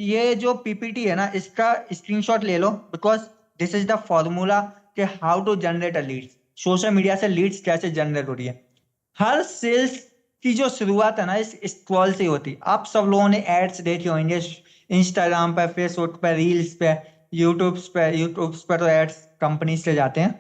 ये जो पीपीटी है ना, इसका स्क्रीनशॉट ले लो, because this is the formula कि how to generate a leads, social media से लीड्स कैसे जनरेट हो रही है। हर सेल्स की जो शुरुआत है ना, इस स्क्रॉल से ही होती है। आप सब लोगों ने एड्स देखे होंगे, इंस्टाग्राम पे, फेसबुक पे, रील्स पे, यूट्यूब पे तो एड्स कंपनी से जाते हैं।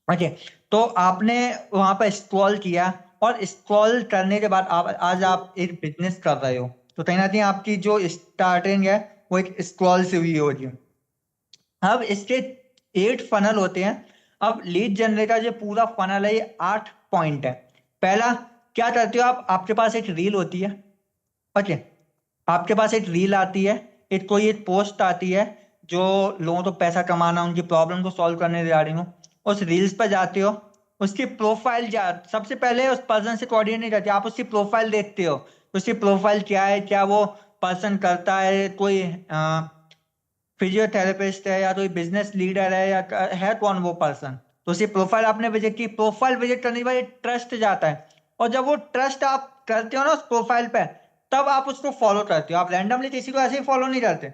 ओके, तो आपने वहां पर स्क्रॉल किया, और स्क्रॉल करने के बाद आज आप एक बिजनेस कर रहे हो, तो कहीं ना कहीं आपकी जो स्टार्टिंग है वो एक स्क्रॉल से हुई होगी। अब इसके 8 फनल होते हैं। अब लीड जनरेटर जो पूरा फनल है, ये 8 पॉइंट है। पहला, क्या करते हो आप? आपके पास एक रील होती है। ओके, आपके पास एक रील आती है, एक पोस्ट आती है, जो लोगों को पैसा कमाना, उनकी प्रॉब्लम को सॉल्व करने जा रही हो। उस रील्स पर जाते हो, उसकी प्रोफाइल जा सबसे पहले उस पर्सन से कोऑर्डिनेट नहीं करते, आप उसकी प्रोफाइल देखते हो, उसकी प्रोफाइल क्या है, क्या वो पर्सन करता है, कोई फिजियोथेरेपिस्ट है, या कोई बिजनेस लीडर है, या है कौन वो पर्सन। तो उसकी प्रोफाइल आपने विजिट की, प्रोफाइल विजिट करने के बाद ट्रस्ट जाता है, और जब वो ट्रस्ट आप करते हो ना उस प्रोफाइल पे, तब आप उसको फॉलो करते हो। आप रैंडमली किसी को ऐसे ही फॉलो नहीं करते,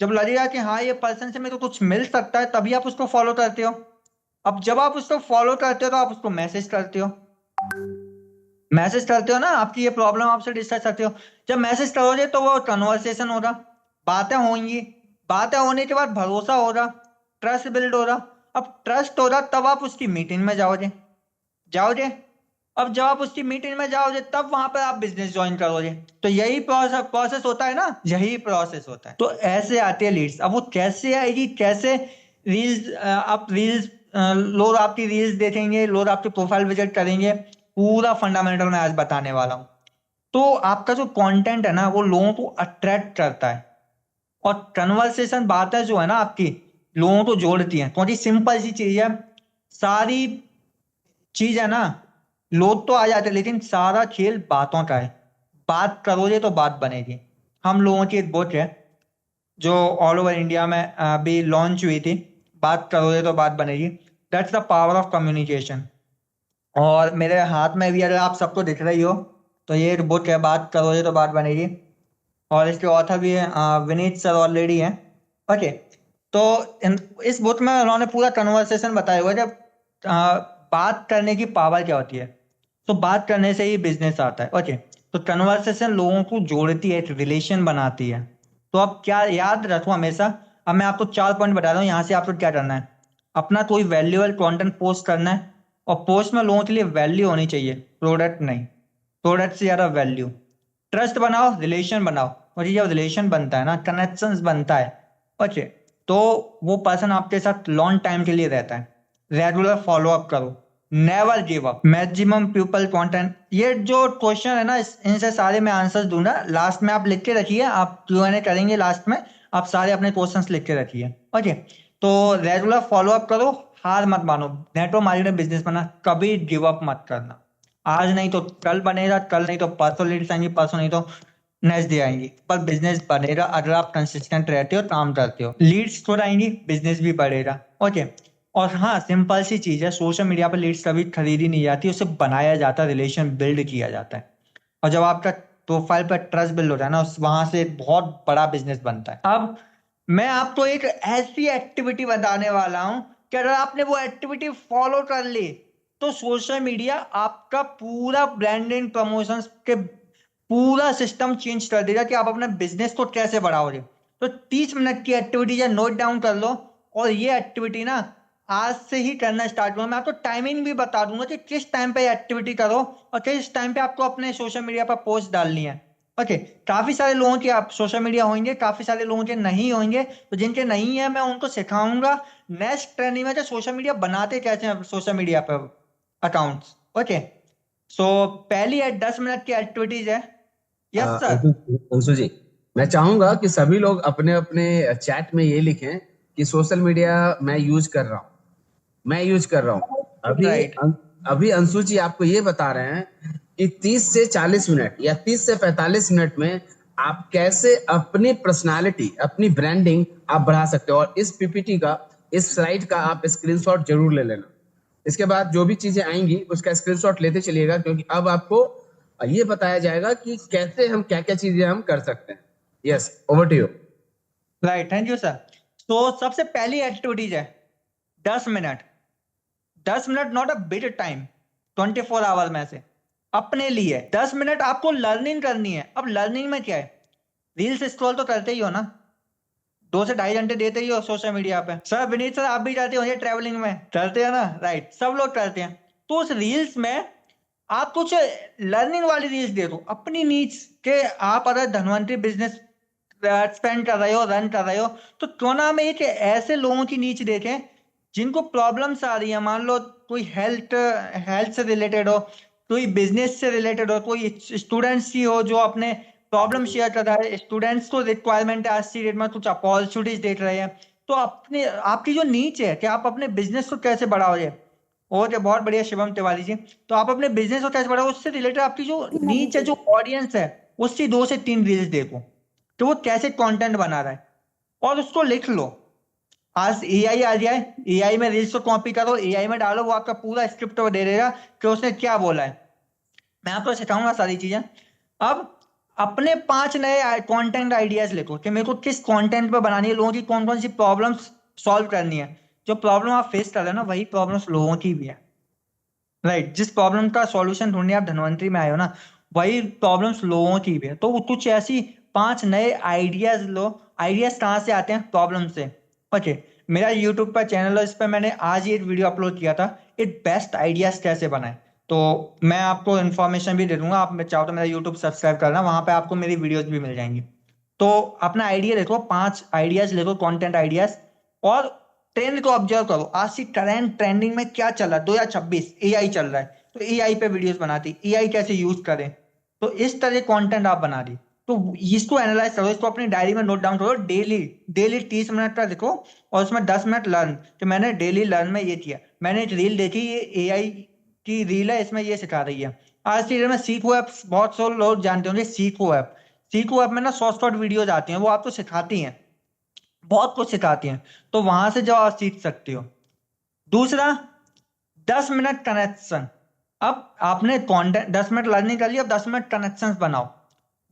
जब लगेगा कि हाँ ये पर्सन से मेरे को कुछ मिल सकता है, तभी आप उसको फॉलो करते हो। अब जब आप उसको फॉलो करते हो, तो आप उसको मैसेज करते हो ना, आपकी ये प्रॉब्लम आपसे डिस्कस करते हो। जब मैसेज करोगे तो वो कन्वर्सेशन होगा, बातें होंगी, बातें होने के बाद भरोसा होगा, ट्रस्ट बिल्ड होगा। अब ट्रस्ट होगा तब आप उसकी मीटिंग में जाओगे। अब जब आप उसकी मीटिंग में जाओगे, तब वहां पर आप बिजनेस ज्वाइन करोगे। तो यही प्रोसेस होता है ना, यही प्रोसेस होता है। तो ऐसे आती है लीड्स। अब वो कैसे आएगी, कैसे? रील्स, आप रील्स, लोग आपकी रील्स देखेंगे, लोग आपकी प्रोफाइल विजिट करेंगे, पूरा फंडामेंटल मैं आज बताने वाला हूँ। तो आपका जो कंटेंट है ना, वो लोगों को अट्रैक्ट करता है, और कन्वर्सेशन, बातें जो है ना आपकी, लोगों को जोड़ती हैं। क्योंकि सिंपल सी चीज है, सारी चीज है ना, लोग तो आ जाते हैं, लेकिन सारा खेल बातों का है। बात करोगे तो बात बनेगी। हम लोगों की एक बुक है जो ऑल ओवर इंडिया में अभी लॉन्च हुई थी, बात करोगे तो बात बनेगी, that's the power of communication. और मेरे हाथ में भी, अगर आप सबको दिख रही हो, तो ये एक बुक है, बात करोगे तो बात बनेगी, और इसके ऑथर भी है विनीत सर ऑलरेडी है। ओके, तो इस बुक में उन्होंने पूरा कन्वर्सेशन बताया हुआ है, जब बात करने की पावर क्या होती है। तो बात करने से ही बिजनेस आता है। ओके, तो कन्वर्सेशन लोगों को जोड़ती है, एक रिलेशन बनाती है। तो अब क्या याद रखो हमेशा, अब मैं आपको 4 पॉइंट बता रहा हूँ, यहाँ से आपको क्या करना है, अपना कोई वैल्यूएबल कंटेंट पोस्ट करना है, और पोस्ट में लोगों के लिए वैल्यू होनी चाहिए, प्रोडक्ट नहीं, प्रोडक्ट से ज्यादा वैल्यू। ट्रस्ट बनाओ, रिलेशन बनाओ, और ये जब रिलेशन बनता है ना, कनेक्शंस बनता है, ओके, तो वो पर्सन आपके साथ लॉन्ग टाइम के लिए रहता है। रेगुलर फॉलो अप करो, never give up, maximum people content. ये जो क्वेश्चन है ना, इनसे सारे मैं आंसर्स दूंगा लास्ट में, आप लिख के रखिए, आप Q&A करेंगे लास्ट में, आप सारे अपने क्वेश्चंस लिख के रखिए। ओके, तो रेगुलर फॉलो अप करो, हार मत मानो, नेटवर्क मार्केटिंग बिजनेस बना, कभी गिव अप मत करना। आज नहीं तो कल बनेगा, कल नहीं तो परसों लीड्स आएंगी, परसों नहीं तो नेक्स्ट डे आएंगी, पर बिजनेस बढ़ेगा अगर आप कंसिस्टेंट रहते हो, काम करते हो। लीड्स थोड़ा आएंगी, बिजनेस भी बढ़ेगा। ओके, और हाँ, सिंपल सी चीज है, सोशल मीडिया पर लीड्स कभी खरीदी नहीं जाती, उसे बनाया जाता है, रिलेशन बिल्ड किया जाता है, और जब आपका प्रोफाइल पर ट्रस्ट बिल्ड होता है ना, वहां से एक बहुत बड़ा बिजनेस बनता है। अब मैं आपको एक ऐसी एक्टिविटी बताने वाला हूं कि अगर आपने वो एक्टिविटी फॉलो कर ली, तो सोशल मीडिया आपका पूरा ब्रांडिंग प्रमोशन के पूरा सिस्टम चेंज कर देगा कि आप अपने बिजनेस को कैसे बढ़ाओगे। तो 30 मिनट की एक्टिविटी है, नोट डाउन कर लो, और ये एक्टिविटी ना आज से ही करना स्टार्ट करो। मैं आपको टाइमिंग भी बता दूंगा कि किस टाइम पे एक्टिविटी करो और किस टाइम पे आपको अपने सोशल मीडिया पर पोस्ट डालनी है। ओके, काफी सारे लोगों के आप सोशल मीडिया होंगे, काफी सारे लोगों के नहीं होंगे, तो जिनके नहीं है मैं उनको सिखाऊंगा नेक्स्ट ट्रेनिंग में कि सोशल मीडिया बनाते कैसे हैं, सोशल मीडिया पर अकाउंट्स। ओके, सो पहली है 10 मिनट की एक्टिविटीज है। Yes sir. अंशु जी, मैं चाहूंगा कि सभी लोग अपने अपने चैट में ये लिखें कि सोशल मीडिया मैं यूज कर रहा हूँ, मैं यूज कर रहा हूँ। राइट, अभी अंशु जी आपको ये बता रहे हैं कि 30 से 40 मिनट या 30 से 45 मिनट में आप कैसे अपनी पर्सनालिटी, अपनी ब्रांडिंग आप बढ़ा सकते हो। और इस पीपीटी का, इस स्लाइड का आप स्क्रीनशॉट जरूर ले लेना। इसके बाद जो भी चीजें आएंगी उसका स्क्रीनशॉट लेते चलिएगा, क्योंकि अब आपको ये बताया जाएगा कि कैसे हम क्या क्या चीजें हम कर सकते हैं। Yes, over to you. Right, thank you sir. तो सबसे पहली एक्टिविटीज है 10 minute. 10 minute not a bit time 24 hour में से अपने लिए 10 मिनट आपको लर्निंग करनी है। अब लर्निंग में क्या है, रील्स स्क्रॉल तो करते ही हो ना, 2 से 2.5 घंटे देते ही हो सोशल मीडिया पे। सर विनीत सर, आप भी जाते हो ट्रैवलिंग में, करते हैं ना, राइट, सब लोग करते हैं। तो उस रील्स में आप कुछ लर्निंग वाली रील्स दे दो अपनी नीड्स के। आप अगर धनवंतरी बिजनेस स्पेंड कर रहे हो, रन कर रहे हो, तो क्यों ना हम एक ऐसे लोगों की नीच देखें जिनको प्रॉब्लम्स आ रही है। मान लो कोई हेल्थ से रिलेटेड हो, कोई बिजनेस से रिलेटेड हो, कोई स्टूडेंट्स की हो जो अपने प्रॉब्लम शेयर कर रहा है, स्टूडेंट्स को रिक्वायरमेंट है आज की डेट में, कुछ अपॉर्चुनिटीज देख रहे हैं। तो अपने आपकी जो नीच है कि आप अपने बिजनेस को कैसे बढ़ाओगे, और बहुत बढ़िया शिवम तिवारी जी, तो आप अपने बिजनेस को कैसे बढ़ाओ, उससे रिलेटेड आपकी जो नीच है, जो ऑडियंस है, उसकी 2 से 3 रील्स देखो तो वो कैसे कंटेंट बना रहा है, और उसको लिख लो। आज एआई आ जाए, एआई में रील्स को कॉपी करो, एआई में डालो, वो आपका पूरा स्क्रिप्ट दे देगा कि उसने क्या बोला है। मैं आपको सिखाऊंगा सारी चीजें। अब अपने 5 नए कंटेंट आइडियाज लिखो कि मेरे को किस कंटेंट पर बनानी है, लोगों की कौन कौन सी प्रॉब्लम्स सॉल्व करनी है। जो प्रॉब्लम आप फेस कर रहे हो ना, वही प्रॉब्लम्स लोगों की भी है, राइट। जिस प्रॉब्लम का सॉल्यूशन ढूंढने आप धनवंतरी में आए हो ना, वही प्रॉब्लम्स लोगों की भी है। तो कुछ ऐसी 5 नए आइडियाज लो। आइडियाज कहाँ से आते हैं, प्रॉब्लम से। ओके, मेरा यूट्यूब पर चैनल है, इस पर मैंने आज ही एक वीडियो अपलोड किया था, इट बेस्ट आइडियाज कैसे बनाए। तो मैं आपको इन्फॉर्मेशन भी दे दूंगा, आप चाहो तो मेरा यूट्यूब सब्सक्राइब करना, वहां पे आपको मेरी वीडियोज भी मिल जाएंगी। तो अपना आइडिया देखो, 5 आइडियाज लिखो, कंटेंट आइडियाज, और ट्रेंड को ऑब्जर्व करो। आज की करंट ट्रेंडिंग में क्या चल रहा है, 2026 एआई चल रहा है, तो एआई पे वीडियोस बनाती, एआई कैसे यूज करें, तो इस तरह कंटेंट आप बना दी। तो इसको एनालाइज करो, इसको अपनी डायरी में नोट डाउन करो, डेली डेली 30 मिनट का देखो, और उसमें 10 मिनट लर्न, कि मैंने डेली लर्न में ये किया। मैंने एक रील देखी, ये एआई की रील है, इसमें ये सिखा रही है। आज की डेट में सीखो ऐप, बहुत से लोग जानते होंगे सीखो ऐप। सीखो ऐप में ना शॉर्ट शॉर्ट वीडियोज आती हैं, वो आपको सिखाती हैं, बहुत कुछ सिखाती हैं, तो वहां से जो आप सीख सकते हो। दूसरा, 10 मिनट कनेक्शन। अब आपने कंटेंट 10 मिनट लर्निंग कर लिया, अब 10 मिनट कनेक्शंस बनाओ।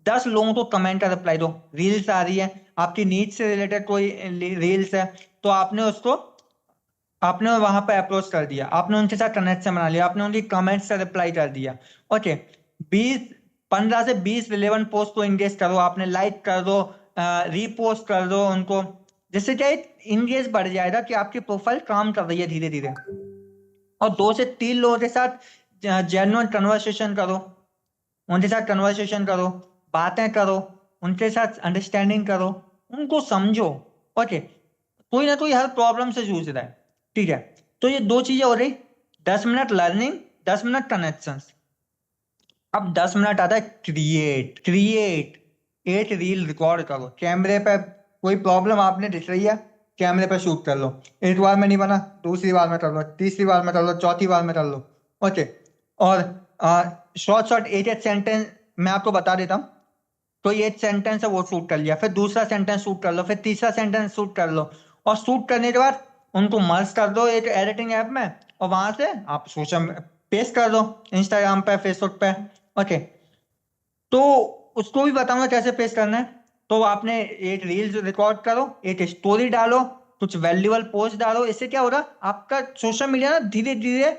10 लोगों को कमेंट का रिप्लाई दो। रील्स आ रही है, आपकी नीड से रिलेटेड कोई रील्स है, तो आपने उसको आपने वहां पे अप्रोच कर दिया, आपने उनके साथ कनेक्शन बना लिया, आपने उनकी कमेंट से रिप्लाई कर दिया। ओके, 15 से 20 रिलेवेंट पोस्ट को इंगेज करो, आपने लाइक कर दो, रीपोस्ट कर दो उनको, जिससे क्या इंगेज बढ़ जाएगा कि आपकी प्रोफाइल काम कर रही है धीरे धीरे। और 2 से 3 लोगों के साथ जेन्युइन कन्वर्सेशन करो, उनके साथ कन्वर्सेशन करो, बातें करो, उनके साथ अंडरस्टैंडिंग करो, उनको समझो। ओके, कोई ना कोई हर प्रॉब्लम से जूझ रहा है, ठीक है। तो ये 2 चीजें हो रही, 10 मिनट लर्निंग, 10 मिनट कनेक्शंस। अब 10 मिनट आता है क्रिएट एक रील रिकॉर्ड करो, कैमरे पे कोई प्रॉब्लम आपने दिख रही है, कैमरे पे शूट कर लो। एक बार में नहीं बना, दूसरी बार में कर लो, तीसरी बार में कर लो, चौथी बार में कर लो। ओके, और शॉर्ट एक एक सेंटेंस मैं आपको बता देता हूँ। तो ये एक सेंटेंस है वो शूट कर लिया, फिर दूसरा सेंटेंस शूट कर लो, फिर तीसरा सेंटेंस शूट कर लो, और शूट करने के बाद उनको मर्ज कर दो एक एडिटिंग ऐप में, और वहां से आप सोशल पेस्ट कर दो, इंस्टाग्राम पे, फेसबुक पे। ओके, तो उसको भी बताऊंगा कैसे पेस्ट करना है। तो आपने एक रील्स रिकॉर्ड करो, एक स्टोरी डालो, कुछ वैल्यूएबल पोस्ट डालो। इससे क्या होगा, आपका सोशल मीडिया ना धीरे धीरे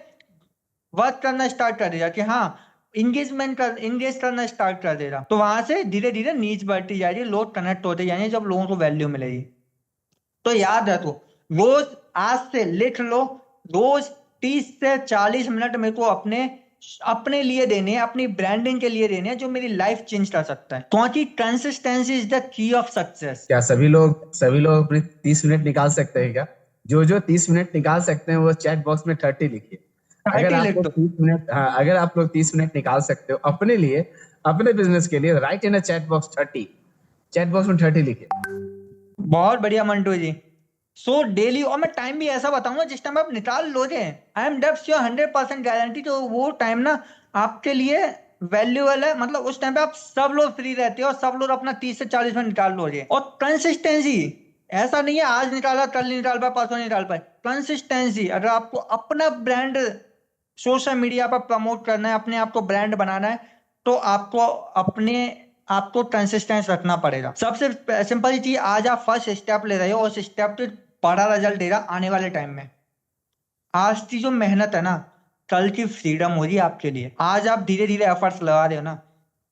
वर्क करना स्टार्ट कर देगा कि हाँ इंगेज करना स्टार्ट कर देगा। तो वहां से धीरे धीरे नीच बढ़ती जाएगी, लोग कनेक्ट होते जाएंगे, जब लोगों को वैल्यू मिलेगी। तो याद रखो, रोज आज से लिख लो, रोज 30 से 40 मिनट मेरे को अपने लिए देने हैं, अपनी ब्रांडिंग के लिए देने हैं, जो मेरी लाइफ चेंज कर सकता है। क्योंकि consistency is the key of success. क्या सभी लोग अपने 30 मिनट निकाल सकते हैं क्या? जो 30 मिनट निकाल सकते हैं वो चैट बॉक्स में 30 लिखिए। अगर आप लिख लोग दो। 30 मिनट, हाँ, अगर आप लोग 30 मिनट निकाल सकते हो अपने लिए, अपने बिजनेस के लिए, राइट इन चैट बॉक्स 30, चैट बॉक्स में 30 लिखिए। बहुत बढ़िया मंटू जी। सो डेली, और मैं टाइम भी ऐसा बताऊंगा जिस टाइम आप निकाल लोगे, I am def sure 100% guarantee, तो वो टाइम ना आपके लिए वैल्यूएबल है। मतलब उस टाइम पे आप सब लोग फ्री रहते हो और सब लोग अपना 30 से 40 मिनट निकाल लोगे। और कंसिस्टेंसी, ऐसा नहीं है आज निकाला कल नहीं निकाल पाए, परसों नहीं निकाल पाए। कंसिस्टेंसी, अगर आपको अपना ब्रांड सोशल मीडिया पर प्रमोट करना है, अपने आप को ब्रांड बनाना है, तो आपको कंसिस्टेंस रखना पड़ेगा। सबसे सिंपल चीज, आज आप फर्स्ट स्टेप ले रहे हो, उस स्टेप पे बड़ा रिजल्ट देगा आने वाले टाइम में। आज की जो मेहनत है ना, कल की फ्रीडम हो रही है आपके लिए। आज आप धीरे धीरे एफर्ट्स लगा रहे हो ना,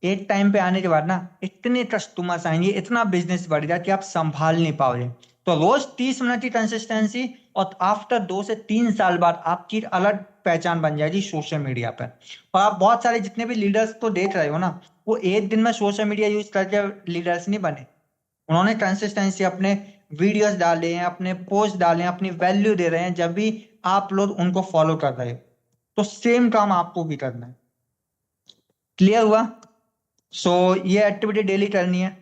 एक टाइम पे आने के बाद ना इतने कस्टमर्स आएंगे, इतना बिजनेस बढ़ेगा कि आप संभाल नहीं पाओगे। तो रोज 30 मिनट की कंसिस्टेंसी, और आफ्टर 2 से 3 साल बाद आपकी अलग पहचान बन जाएगी सोशल मीडिया पर। और आप बहुत सारे जितने भी लीडर्स को देख रहे हो ना, वो एक दिन में सोशल मीडिया यूज करके लीडर्स नहीं बने। उन्होंने कंसिस्टेंसी, अपने वीडियोस डाले हैं, अपने पोस्ट डाले हैं, अपनी वैल्यू दे रहे हैं, जब भी आप लोग उनको फॉलो कर रहे हो। तो सेम काम आपको भी करना है। क्लियर हुआ? सो ये एक्टिविटी डेली करनी है।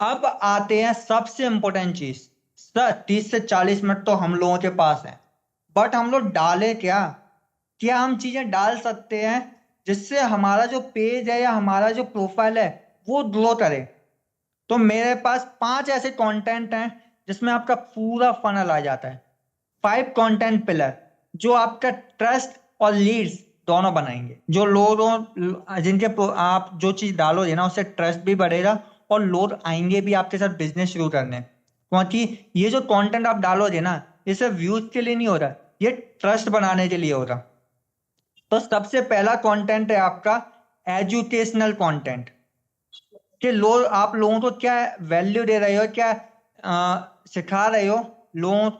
अब आते हैं सबसे इंपॉर्टेंट चीज। सर 30 से 40 मिनट तो हम लोगों के पास है, बट हम लोग डाले क्या हम चीजें डाल सकते हैं जिससे हमारा जो पेज है या हमारा जो प्रोफाइल है वो ग्रो करे? तो मेरे पास 5 ऐसे कंटेंट हैं जिसमें आपका पूरा फनल आ जाता है। 5 कंटेंट पिलर जो आपका ट्रस्ट और लीड्स दोनों बनाएंगे। जो लोगों जिनके आप जो चीज डालोगे ना, उससे ट्रस्ट भी बढ़ेगा और लोग आएंगे भी आपके साथ बिजनेस शुरू करने। क्योंकि ये जो कंटेंट आप डालोगे ना, ये सिर्फ व्यूज के लिए नहीं हो रहा, ये ट्रस्ट बनाने के लिए हो रहा। तो सबसे पहला कंटेंट है आपका एजुकेशनल कंटेंट, कि आप लोगों को क्या वैल्यू दे रहे हो, क्या सिखा रहे हो लोगों,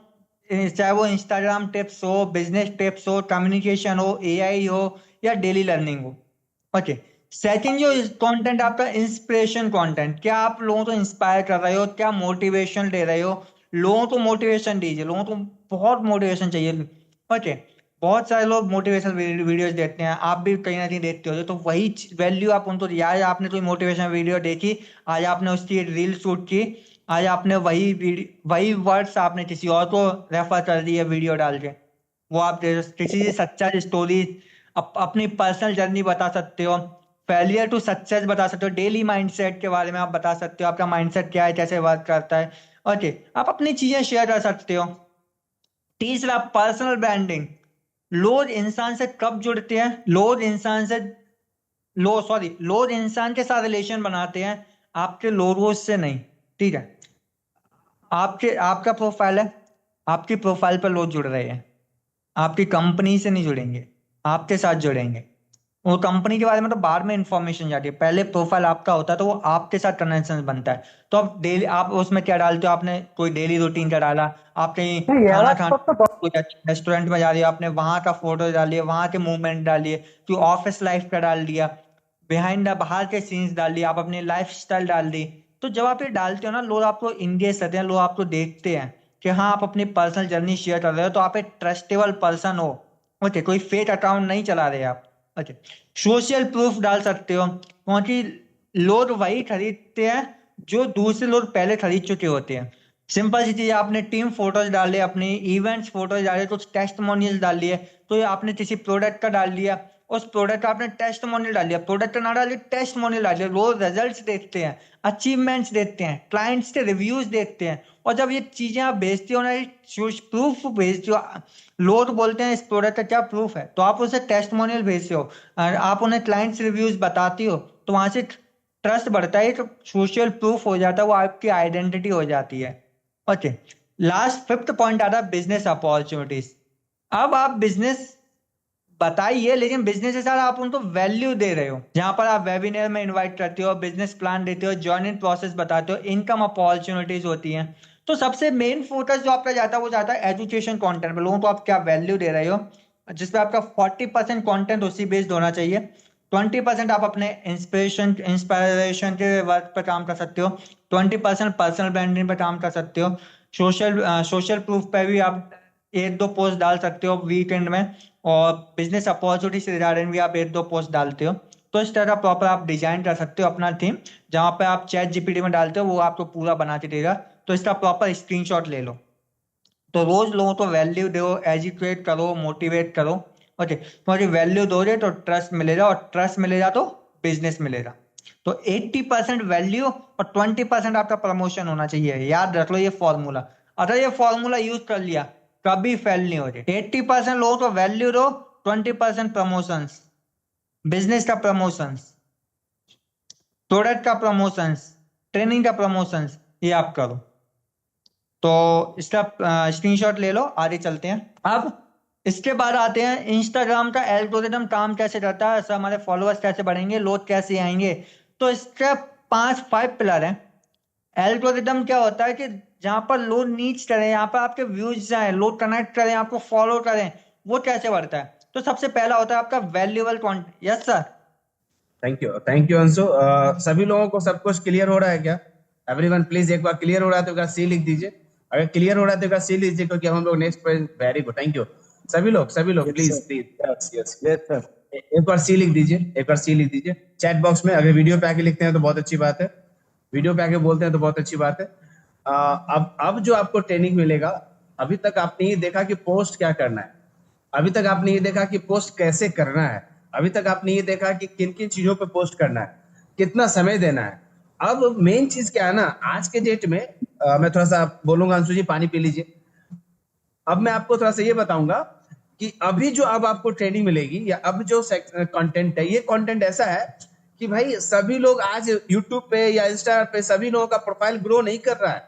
चाहे वो इंस्टाग्राम टिप्स हो, बिजनेस टिप्स हो, कम्युनिकेशन हो, एआई हो, या डेली लर्निंग हो। ओके, सेकंड जो कंटेंट आपका इंस्पिरेशन कंटेंट, क्या आप लोगों को इंस्पायर कर रहे हो, क्या मोटिवेशन दे रहे हो? लोगों को मोटिवेशन दीजिए, लोगों को बहुत मोटिवेशन चाहिए। ओके, बहुत सारे लोग मोटिवेशनल वीडियोस देखते हैं, आप भी कहीं ना कहीं देखते हो, तो वही वैल्यू आप उनको, यार आपने कोई मोटिवेशनल वीडियो देखी, आज आपने उसकी रील शूट की, आज आपने वही वर्ड्स आपने किसी और को रेफर कर दिए वीडियो डाल के, वो आप किसी सच्चा स्टोरी, अपनी पर्सनल जर्नी बता सकते हो, फेलियर टू सक्सेस बता सकते हो, डेली माइंडसेट के बारे में आप बता सकते हो, आपका माइंडसेट क्या है, कैसे वर्क करता है। ओके, आप अपनी चीजें शेयर कर सकते हो। तीसरा, पर्सनल ब्रांडिंग। लोग इंसान से कब जुड़ते हैं? लोग इंसान के साथ रिलेशन बनाते हैं, आपके लोगों से नहीं। ठीक है, आपका प्रोफाइल है, आपकी प्रोफाइल पर लोग जुड़ रहे हैं, आपकी कंपनी से नहीं जुड़ेंगे, आपके साथ जुड़ेंगे। वो कंपनी के बारे में तो बाद में इंफॉर्मेशन जाती है, पहले प्रोफाइल आपका होता है, तो वो आपके साथ कनेक्शन बनता है। तो आप डेली, आप उसमें क्या डालते हो, आपने कोई डेली रूटीन का डाला, आप कहीं खाना खाना रेस्टोरेंट में जा रही हो, आपने वहां का फोटो डालिए, वहां के मूवमेंट डालिए, तो ऑफिस लाइफ का डाल दिया, बिहाइंड द बाहर के सीन्स डाल दिए, आप अपनी लाइफ स्टाइल डाल दी। तो जब आप ये डालते हो ना, लोग आपको इंगेज करते हैं, लोग आपको देखते हैं कि हाँ आप अपनी पर्सनल जर्नी शेयर कर रहे हो, तो आप एक ट्रस्टेबल पर्सन हो। ओके, कोई फेक अकाउंट नहीं चला रहे आप। ओके, सोशल प्रूफ डाल सकते हो, क्योंकि लोग वही खरीदते हैं जो दूसरे लोग पहले खरीद चुके होते हैं। सिंपल सी चीज, आपने टीम फोटोज डाले, अपनी इवेंट्स फोटोज डाले, कुछ टेस्टमोनियल डाल लिए, तो ये आपने किसी प्रोडक्ट का डाल लिया, उस प्रोडक्ट का आपने टेस्टमोनियल डाल लिया, प्रोडक्ट का ना डालिए, टेस्टमोनियल डाल लिया। लोग रिजल्ट्स देखते हैं, अचीवमेंट्स देखते हैं, क्लाइंट्स के रिव्यूज देखते हैं, और जब ये चीजें आप भेजते हो ना, प्रूफ भेजते हो, लोग बोलते हैं इस प्रोडक्ट का क्या प्रूफ है, तो आप उसे टेस्टमोनियल भेजते हो और आप उन्हें क्लाइंट्स रिव्यूज बताती हो, तो वहां से ट्रस्ट बढ़ता है, तो सोशल प्रूफ हो जाता है, वो आपकी आइडेंटिटी हो जाती है। ओके, लास्ट फिफ्थ पॉइंट आता है बिजनेस अपॉर्चुनिटीज। अब आप बिजनेस बताइए, लेकिन बिजनेस के साथ आप उनको वैल्यू दे रहे हो, जहां पर आप वेबिनार में इनवाइट करते हो, बिजनेस प्लान देते हो, जॉइनिंग प्रोसेस बताते हो, इनकम अपॉर्चुनिटीज होती हैं। तो सबसे मेन फोकस जो आपका जाता है वो जाता है एजुकेशन कंटेंट पे, लोगों को आप क्या वैल्यू दे रहे हो, जिसपे आपका 40% कंटेंट उसी बेस्ड होना चाहिए। 20% आप अपने इंस्पायरेशन के वर्क पर काम कर सकते हो, 20% पर्सनल ब्रांडिंग पर काम कर सकते हो, सोशल प्रूफ पे भी आप एक दो पोस्ट डाल सकते हो वीकेंड में, और बिजनेस अपॉर्चुनिटी से रिगार्डिंग भी आप एक दो पोस्ट डालते हो। तो इस तरह प्रॉपर आप डिजाइन कर सकते हो अपना थीम, जहां पे आप चैट जीपीटी में डालते हो, वो आपको पूरा बना के देगा। तो इसका प्रॉपर स्क्रीनशॉट ले लो। तो रोज लोगों को वैल्यू दो, एजुकेट करो, मोटिवेट करो। ओके, तुम्हारी वैल्यू दोगे तो ट्रस्ट मिलेगा, और ट्रस्ट मिलेगा तो बिजनेस मिलेगा। तो 80% वैल्यू और 20% आपका प्रमोशन होना चाहिए। याद रख लो ये फॉर्मूला, अगर ये फॉर्मूला यूज कर लिया कभी फेल नहीं हो रही। 80% लोगों को वैल्यू दो, 20% प्रमोशंस, बिजनेस का प्रमोशंस, प्रोडक्ट का प्रमोशंस, ट्रेनिंग का प्रमोशंस, ये आप करो। तो इसका स्क्रीनशॉट ले लो, आगे चलते हैं। अब इसके बाद आते हैं इंस्टाग्राम का एल्गोरिदम काम कैसे करता है, ऐसा हमारे फॉलोअर्स कैसे बढ़ेंगे, लोग कैसे आएंगे। तो इसके 5 पिलर हैं। एल्गोरिदम क्या होता है कि जहां पर लोग नीच करें, यहाँ पर आपके व्यूज जाए, लोग कनेक्ट करें, आपको फॉलो करें, वो कैसे बढ़ता है। तो सबसे पहला होता है आपका valuable content. Yes sir. Thank you Anshu. सभी लोगों को सब कुछ क्लियर हो रहा है क्या? एवरीवन प्लीज, एक बार क्लियर हो रहा है तो एक बार सी लिख दीजिए। अगर क्लियर हो रहा है तो एक बार सी लीजिए, क्योंकि हम लोग next page. Very good, thank you. सभी लोग प्लीज एक बार सी लिख दीजिए, एक बार सी लिख दीजिए चैट बॉक्स में। अगर वीडियो पे आके लिखते हैं तो बहुत अच्छी बात है, वीडियो पे आके बोलते हैं तो बहुत अच्छी बात है। अब जो आपको ट्रेनिंग मिलेगा, अभी तक आपने ये देखा कि पोस्ट क्या करना है, अभी तक आपने ये देखा कि पोस्ट कैसे करना है, अभी तक आपने ये देखा कि किन किन चीजों पे पोस्ट करना है, कितना समय देना है। अब मेन चीज क्या है ना, आज के डेट में मैं थोड़ा सा बोलूंगा, अंशु जी पानी पी लीजिए। अब मैं आपको थोड़ा सा ये बताऊंगा कि अभी जो अब आपको ट्रेनिंग मिलेगी, या अब जो कंटेंट है, ये कंटेंट ऐसा है कि भाई सभी लोग आज यूट्यूब पे या इंस्टा पे सभी लोगों का प्रोफाइल ग्रो नहीं कर रहा है,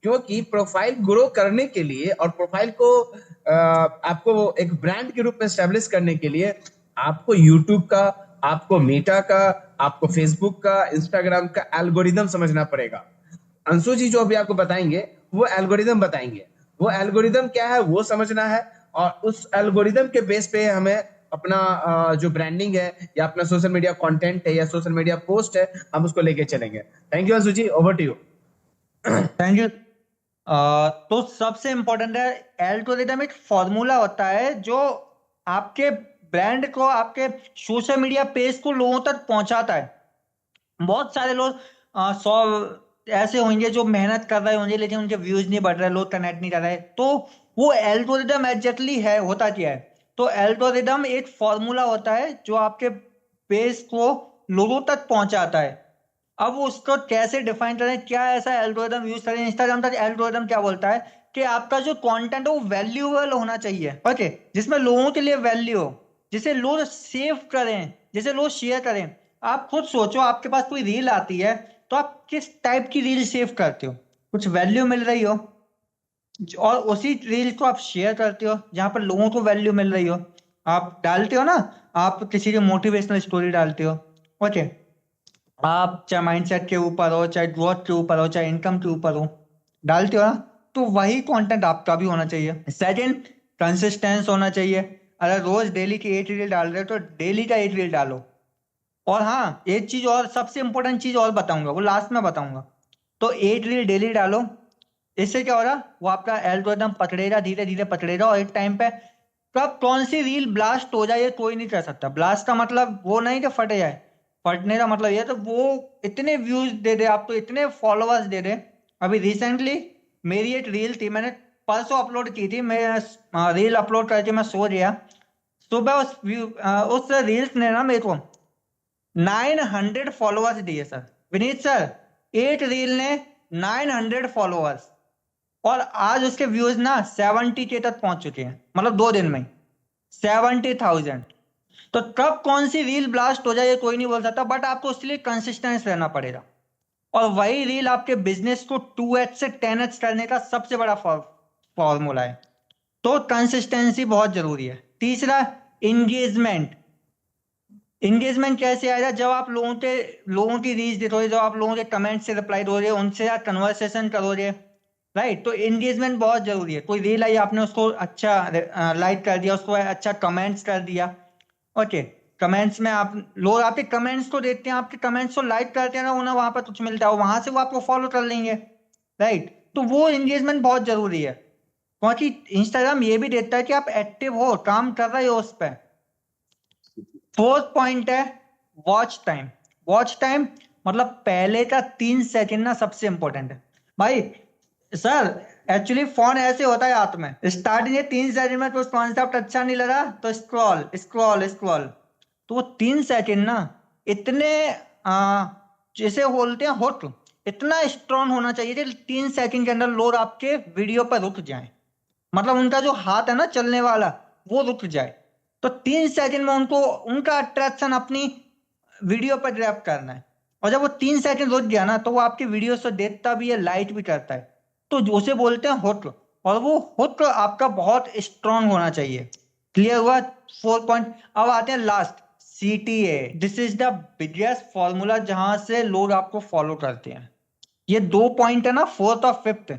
क्योंकि प्रोफाइल ग्रो करने के लिए और प्रोफाइल को आपको एक ब्रांड के रूप में एस्टेब्लिश करने के लिए आपको यूट्यूब का, आपको मेटा का, आपको फेसबुक का, इंस्टाग्राम का एल्गोरिदम समझना पड़ेगा। अंशु जी जो अभी आपको बताएंगे वो एल्गोरिदम बताएंगे, वो एल्गोरिदम क्या है वो समझना है, और उस एल्गोरिदम के बेस पे हमें अपना जो ब्रांडिंग है, या अपना सोशल मीडिया कंटेंट है, या सोशल मीडिया पोस्ट है, हम उसको लेके चलेंगे। Thank you Anshu ji, over to you. Thank you. तो सबसे इंपॉर्टेंट है, एल्गोरिदम एक फॉर्मूला होता है जो आपके ब्रांड को, आपके सोशल मीडिया पेज को लोगों तक पहुंचाता है। बहुत सारे लोग 100 ऐसे होंगे जो मेहनत कर रहे होंगे, लेकिन उनके व्यूज नहीं बढ़ रहे, लोग कनेक्ट नहीं कर रहे। तो वो एल्गोरिदम एग्जैक्टली है, होता क्या है। तो एल्गोरिदम एक फॉर्मूला होता है जो आपके पेज को लोगों तक पहुंचाता है। अब उसको कैसे डिफाइन करें, क्या ऐसा एल्गोरिदम यूज करें। इंस्टाग्राम का एल्गोरिदम क्या बोलता है कि आपका जो कंटेंट है वो वैल्यूएबल होना चाहिए। ओके, जिसमें लोगों के लिए वैल्यू हो, जिसे लोग सेव करें, जिसे लोग शेयर करें। आप खुद सोचो, आपके पास कोई रील आती है तो आप किस टाइप की रील सेव करते हो, कुछ वैल्यू मिल रही हो, और उसी रील को आप शेयर करते हो जहां पर लोगों को वैल्यू मिल रही हो। आप डालते हो ना, आप किसी की मोटिवेशनल स्टोरी डालते हो, ओके, आप चाहे माइंडसेट के ऊपर हो, चाहे ग्रोथ के ऊपर हो, चाहे इनकम के ऊपर हो, डालते हो ना, तो वही कंटेंट आपका भी होना चाहिए। सेकंड, कंसिस्टेंस होना चाहिए। अगर रोज डेली की 8 रील डाल रहे हो तो डेली का 8 रील डालो। और हाँ, एक चीज और, सबसे इंपॉर्टेंट चीज और बताऊंगा, वो लास्ट में बताऊंगा। तो 8 रील डेली डालो। इससे क्या हो रहा, वो आपका एल्गोरिथम पकड़ेगा, धीरे धीरे पकड़ेगा, और एक टाइम पे कब कौन सी रील ब्लास्ट हो जाए ये कोई नहीं कह सकता। ब्लास्ट का मतलब वो नहीं कि फटे जाए, फटने का मतलब ये तो वो इतने व्यूज दे दे, आपको इतने फॉलोअर्स दे दे। अभी रिसेंटली मेरी एक रील थी, मैंने परसों अपलोड की थी, मैं रील अपलोड करके मैं सो गया, सुबह उस रील्स ने ना मेरे को 900 फॉलोअर्स दिए सर। विनीत सर, एक रील ने 900 फॉलोअर्स, और आज उसके व्यूज ना 70K तक पहुंच चुके हैं, मतलब 2 दिन में 70,000। तो कब कौन सी रील ब्लास्ट हो जाए ये कोई नहीं बोल सकता, बट आपको उसके लिए कंसिस्टेंस रहना पड़ेगा। और वही रील आपके बिजनेस को 2x से 10x करने का सबसे बड़ा फॉर्मूला है। तो कंसिस्टेंसी बहुत जरूरी है। तीसरा, इंगेजमेंट। इंगेजमेंट कैसे आएगा, जब आप लोगों की रीच देखोगे, जब आप लोगों के कमेंट से रिप्लाई दोगे, उनसे आप कन्वर्सेशन करोगे, राइट। तो एंगेजमेंट बहुत जरूरी है। कोई रील आई, आपने उसको अच्छा लाइक कर दिया, उसको अच्छा कमेंट्स कर दिया, ओके, कमेंट्स में आप लोग आपके कमेंट्स को देखते हैं, आपके कमेंट्स को लाइक करते हैं ना, उन्हें वहां पर कुछ मिलता है, वहां से वो आपको फॉलो कर लेंगे, राइट। तो वो एंगेजमेंट बहुत जरूरी है, क्योंकि इंस्टाग्राम ये भी देखता है कि आप एक्टिव हो, काम कर रहे हो उस पर। फोर्थ पॉइंट है वॉच टाइम। वॉच टाइम मतलब पहले का 3 सेकंड ना सबसे इंपॉर्टेंट है भाई। सर, एक्चुअली फोन ऐसे होता है हाथ में, स्टार्टिंग में 3 सेकंड में कुछ कॉन्सेप्ट अच्छा नहीं लगा तो स्क्रॉल स्क्रॉल स्क्रॉल। तो वो 3 सेकंड ना इतने जैसे बोलते हैं हुक, इतना स्ट्रॉन्ग होना चाहिए कि 3 सेकंड के अंदर लोग आपके वीडियो पर रुक जाए, मतलब उनका जो हाथ है ना चलने वाला वो रुक जाए। तो 3 सेकंड में उनको उनका अट्रैक्शन अपनी वीडियो पर ग्रैब करना है। और जब वो 3 सेकंड रुक गया ना, तो वो आपकी वीडियो से देखता भी है, लाइक भी करता है। तो उसे बोलते हैं हुक, और वो हुक आपका बहुत स्ट्रांग होना चाहिए। क्लियर हुआ 4 पॉइंट। अब आते हैं last, CTA। This is the biggest formula जहां से लोग आपको फॉलो करते हैं। ये 2 पॉइंट है ना, फोर्थ और फिफ्थ,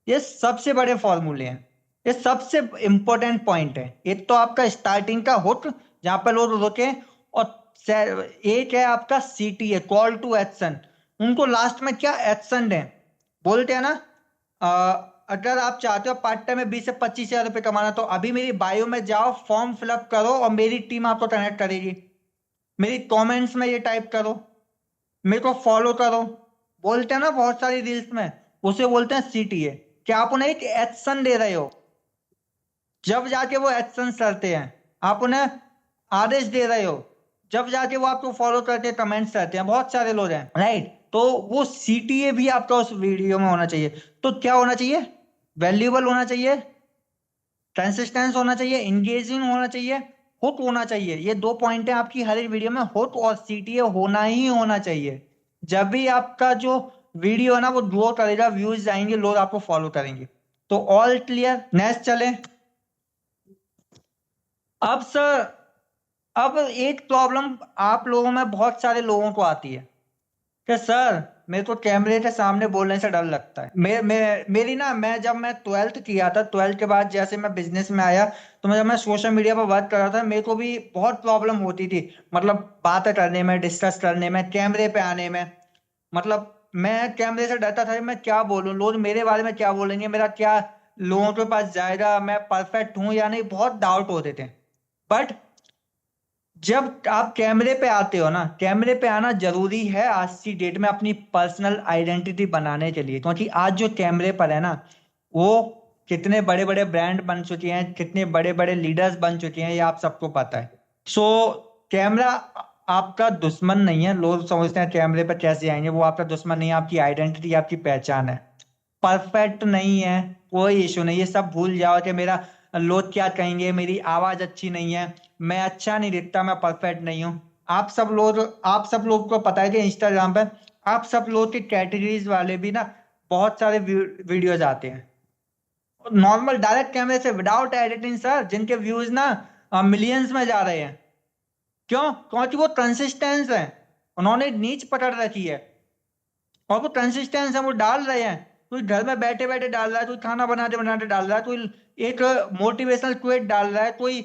ये सबसे बड़े फॉर्मूले हैं, ये सबसे इंपॉर्टेंट पॉइंट है। एक तो आपका स्टार्टिंग का हुक जहां पर लोग रुके, और एक है आपका CTA, कॉल टू एक्शन। उनको लास्ट में क्या एक्शन दें, बोलते हैं ना, अगर आप चाहते हो पार्ट टाइम में 20 से 25 हज़ार रुपये कमाना, तो अभी मेरी बायो में जाओ, फॉर्म फिलअप करो, और मेरी टीम आपको कनेक्ट करेगी। मेरी कमेंट्स में ये टाइप करो, मेरे को फॉलो करो, बोलते हैं ना बहुत सारी रील्स में, उसे बोलते हैं CTA। क्या आप उन्हें एक एक्शन दे रहे हो, जब जाके वो एक्शन करते हैं। आप उन्हें आदेश दे रहे हो, जब जाके वो आपको फॉलो करते हैं, कमेंट्स करते हैं। बहुत सारे लोग हैं, राइट। तो वो CTA भी आपका उस वीडियो में होना चाहिए। तो क्या होना चाहिए, वैल्यूएबल होना चाहिए, कंसिस्टेंस होना चाहिए, इंगेजिंग होना चाहिए, हुक होना चाहिए। ये 2 पॉइंट है आपकी हर एक वीडियो में, हुक और CTA होना ही होना चाहिए। जब भी आपका जो वीडियो है ना वो ग्रो करेगा, व्यूज आएंगे, लोग आपको फॉलो करेंगे। तो ऑल क्लियर, नेक्स्ट चले। अब सर, अब एक प्रॉब्लम आप लोगों में बहुत सारे लोगों को आती है कि सर मेरे को कैमरे के सामने बोलने से डर लगता है। मेरी ना, जब मैं 12th किया था, 12th के बाद जैसे मैं बिजनेस में आया, तो जब मैं सोशल मीडिया पर वर्क कर रहा था, मेरे को भी बहुत प्रॉब्लम होती थी, मतलब बातें करने में, डिस्कस करने में, कैमरे पे आने में। मतलब मैं कैमरे से डरता था कि मैं क्या बोलूं, लोग मेरे बारे में क्या बोलेंगे, मेरा क्या लोगों के पास जाएगा, मैं परफेक्ट हूं या नहीं, बहुत डाउट होते थे। बट जब आप कैमरे पे आते हो ना, कैमरे पे आना जरूरी है आज की डेट में अपनी पर्सनल आइडेंटिटी बनाने के लिए। क्योंकि आज जो कैमरे पर है ना, वो कितने बड़े बड़े ब्रांड बन चुके हैं, कितने बड़े बड़े लीडर्स बन चुके हैं, ये आप सबको पता है। सो कैमरा आपका दुश्मन नहीं है। लोग समझते हैं कैमरे पर कैसे आएंगे, वो आपका दुश्मन नहीं है, आपकी आइडेंटिटी, आपकी पहचान है। परफेक्ट नहीं है, कोई इशू नहीं है, सब भूल जाओ कि मेरा लोग क्या कहेंगे, मेरी आवाज अच्छी नहीं है, मैं अच्छा नहीं दिखता, मैं परफेक्ट नहीं हूं। आप सब लोग को पता है कि इंस्टाग्राम पे आप सब लोग की कैटेगरीज वाले भी ना बहुत सारे वीडियोज आते हैं, नॉर्मल डायरेक्ट कैमरे से विदाउट एडिटिंग सर, जिनके व्यूज ना मिलियंस में जा रहे हैं। क्यों? क्योंकि वो कंसिस्टेंस है, उन्होंने नीच पकड़ रखी है और वो कंसिस्टेंस है, वो डाल रहे हैं। कोई घर में बैठे बैठे डाल रहा है, कोई खाना बनाते बनाते डाल रहा है, कोई एक मोटिवेशनल ट्वीट डाल रहा है, कोई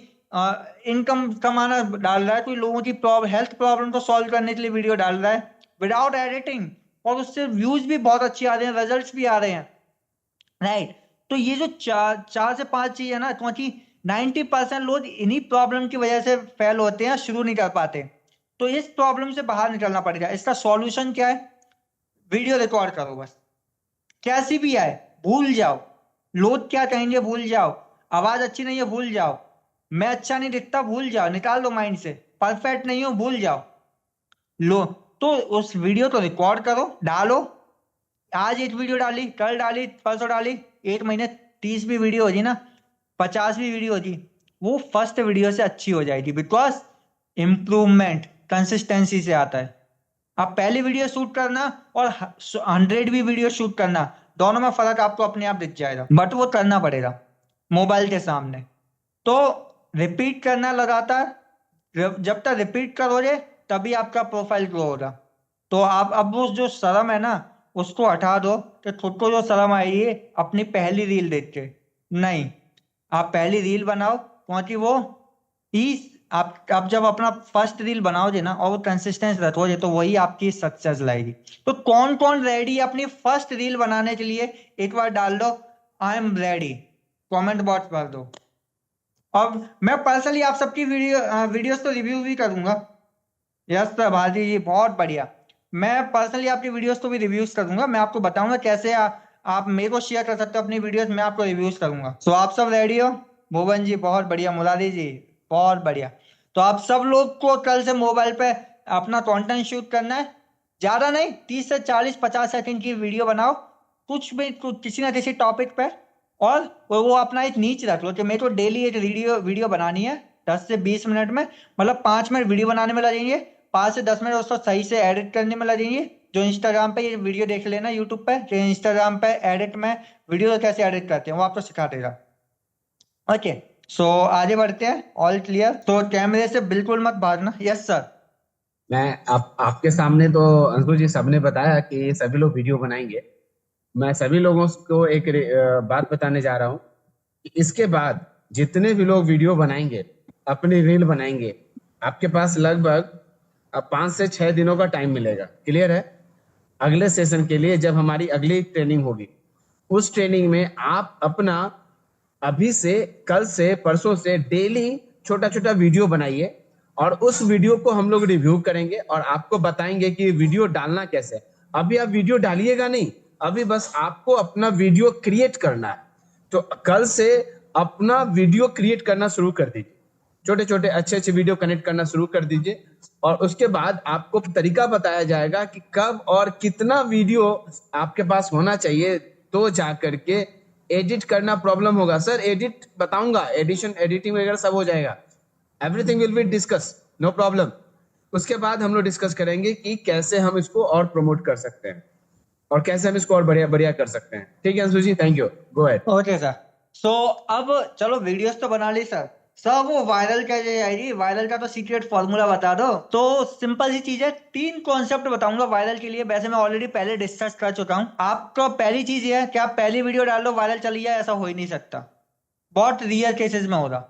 इनकम कमाना डाल रहा है, कोई लोगों की हेल्थ प्रॉब्लम को सॉल्व करने के लिए वीडियो डाल रहा है विदाउट एडिटिंग, और उससे व्यूज भी बहुत अच्छे आ रहे हैं, रिजल्ट्स भी आ रहे हैं, राइट। तो ये जो चार से पांच चीज है ना, क्योंकि 90% लोग इन्हीं प्रॉब्लम की वजह से फेल होते हैं, शुरू नहीं कर पाते। तो इस प्रॉब्लम से बाहर निकलना पड़ेगा। इसका सॉल्यूशन क्या है? वीडियो रिकॉर्ड करो बस, कैसी भी आए भूल जाओ, लोग क्या कहेंगे भूल जाओ, आवाज अच्छी नहीं है भूल जाओ, मैं अच्छा नहीं दिखता भूल जाओ, निकाल दो माइंड से, परफेक्ट नहीं हो भूल जाओ। लो, तो उस वीडियो को रिकॉर्ड करो, डालो। आज एक वीडियो डाली, कल डाली, परसों डाली, एक महीने 30 भी वीडियो होगी ना, 50 भी वीडियो होगी, वो फर्स्ट वीडियो से अच्छी हो जाएगी, बिकॉज इंप्रूवमेंट कंसिस्टेंसी से आता है। आप पहली वीडियो शूट करना और 100 भी वीडियो शूट करना, दोनों में फर्क आपको अपने आप दिख जाएगा, बट वो करना पड़ेगा मोबाइल के सामने। तो रिपीट करना लगातार, जब तक रिपीट करोगे तभी आपका प्रोफाइल ग्रो होगा। तो आप अब वो जो शर्म है ना, उसको हटा दो कि खुद को जो शर्म आई है अपनी पहली रील देख के, नहीं, आप पहली रील बनाओ, क्योंकि वो इस आप जब अपना फर्स्ट रील बनाओगे ना और वो कंसिस्टेंस रखोगे तो वही आपकी सक्सेस लाएगी। तो कौन कौन रेडी है अपनी फर्स्ट रील बनाने के लिए? एक बार डाल दो I am ready, comment box भर दो। अब मैं पर्सनली आप सबकी वीडियोस तो रिव्यू भी करूंगा। यस सर भाजी जी, बहुत बढ़िया। मैं पर्सनली आपकी वीडियोस तो भी रिव्यूज करूंगा, मैं आपको बताऊंगा कैसे आप मेरे को शेयर कर सकते हो अपनी वीडियोस, मैं आपको रिव्यूज करूंगा। सो आप सब रेडी हो? भुवन जी बहुत बढ़िया, मुरारी जी बहुत बढ़िया। तो आप सब लोग को कल से मोबाइल पे अपना कंटेंट शूट करना है, ज्यादा नहीं, 30 से 40 50 सेकंड की वीडियो बनाओ, किसी ना किसी टॉपिक पे, और वो अपना एक नीच रख लो कि मेरे को डेली एक वीडियो बनानी है 10 से 20 मिनट में, मतलब 5 मिनट वीडियो बनाने में लगेंगे, 5 से 10 मिनट उसको सही से एडिट करने में लगेंगे। जो इंस्टाग्राम पे ये वीडियो देख लेना, यूट्यूब पे जो इंस्टाग्राम पे एडिट में वीडियो कैसे एडिट करते हैं वो आपको सिखा देगा। ओके, सो आगे बढ़ते हैं। All clear? तो कैमरे से बिल्कुल मत भागना। Yes sir. मैं आपके सामने तो अंशु जी सबने बताया कि सभी लोग वीडियो बनाएंगे। मैं सभी लोगों को एक बात बताने जा रहा हूँ कि इसके बाद जितने भी लोग वीडियो बनाएंगे, अपनी रील बनाएंगे, आपके पास लगभग 5 से 6 दिनों का टाइम मिलेगा। क्लियर है? अगले सेशन के लिए जब हमारी अगली ट्रेनिंग होगी, उस ट्रेनिंग में आप अपना अभी से, कल से, परसों से डेली छोटा छोटा वीडियो बनाइए और उस वीडियो को हम लोग रिव्यू करेंगे और आपको बताएंगे कि वीडियो डालना कैसे। अभी आप वीडियो डालिएगा नहीं, अभी बस आपको अपना वीडियो क्रिएट करना है। तो कल से अपना वीडियो क्रिएट करना शुरू कर दीजिए, छोटे छोटे अच्छे अच्छे वीडियो कनेक्ट करना शुरू कर दीजिए, और उसके बाद आपको तरीका बताया जाएगा कि कब और कितना वीडियो आपके पास होना चाहिए, तो जा करके एडिट करना प्रॉब्लम होगा। सर एडिट बताऊंगा, एडिशन एडिटिंग वगैरह सब हो जाएगा, everything will be discuss, no problem. उसके बाद हम लोग डिस्कस करेंगे कि कैसे हम इसको और प्रमोट कर सकते हैं और कैसे हम इसको और बढ़िया बढ़िया कर सकते हैं। ठीक है Anshu ji, thank you, go ahead. Okay sir. So अब चलो वीडियोस तो बना ली सर, वो वायरल कैसे आएगी? वायरल का तो सीक्रेट फॉर्मूला बता दो। तो सिंपल सी चीज है, 3 कॉन्सेप्ट बताऊंगा वायरल के लिए। वैसे मैं ऑलरेडी पहले डिस्कस कर चुका हूं। आपको पहली चीज ये है कि आप पहली वीडियो डाल दो वायरल चली जाए, ऐसा हो ही नहीं सकता, बहुत रियर केसेस में होगा।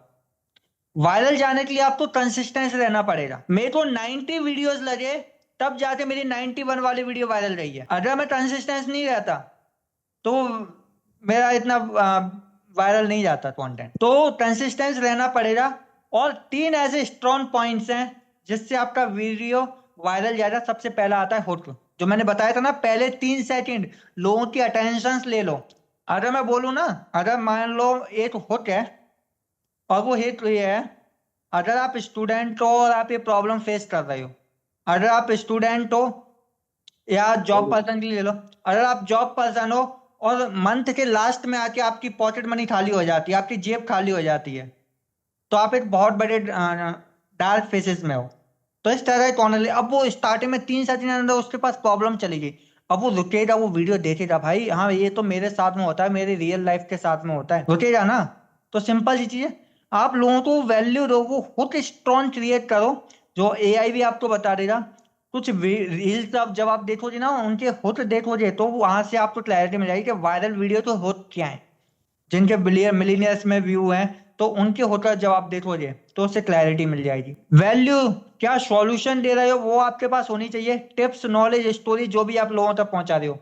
वायरल जाने के लिए आपको कंसिस्टेंस रहना पड़ेगा। मेरे को 90 वीडियोस लगे तब जाके मेरी 91 वाली वीडियो वायरल रही है। अगर मैं कंसिस्टेंस नहीं रहता तो मेरा इतना वायरल नहीं जाता कंटेंट। तो कंसिस्टेंस रहना पड़ेगा। और 3 ऐसे स्ट्रॉन्ग पॉइंट्स हैं जिससे आपका वीडियो वायरल जाएगा। सबसे पहला आता है हुक, जो मैंने बताया था ना, पहले 3 सेकंड लोगों की अटेंशन ले लो। अगर मैं बोलूं ना, अगर मान लो एक हुक है और वो हिट ये है, अगर आप स्टूडेंट हो और आप ये प्रॉब्लम फेस कर रहे हो, अगर आप स्टूडेंट हो या जॉब पर्सन के लिए ले लो, अगर आप जॉब पर्सन हो और मंथ के लास्ट में आके आपकी पॉकेट मनी खाली हो जाती है, आपकी जेब खाली हो जाती है, तो आप एक बहुत बड़े डार्क फेसेस में हो। तो इस तरह कौन, अब वो स्टार्टिंग में 3 सेकंड के अंदर उसके पास प्रॉब्लम चली गई, अब वो रुकेगा, वो वीडियो देखेगा, भाई हाँ ये तो मेरे साथ में होता है, मेरे रियल लाइफ के साथ में होता है, रुकेगा ना। तो सिंपल सी चीज है, आप लोगों को वैल्यू दो, वो हुक स्ट्रॉन्ग क्रिएट करो, जो एआई भी आपको बता देगा। कुछ रील्स आप जब आप देखोगे ना, उनके हुक देखोगे तो वहां से आपको क्लैरिटी मिल जाएगी कि वायरल वीडियो तो हुक क्या है, जिनके बिलियन मिलीनियर्स में व्यू हैं, तो उनके होकर जब आप देखोगे तो उससे क्लैरिटी मिल जाएगी। वैल्यू क्या सॉल्यूशन दे रहे हो वो आपके पास होनी चाहिए, टिप्स नॉलेज स्टोरी जो भी आप लोगों तक पहुंचा रहे हो।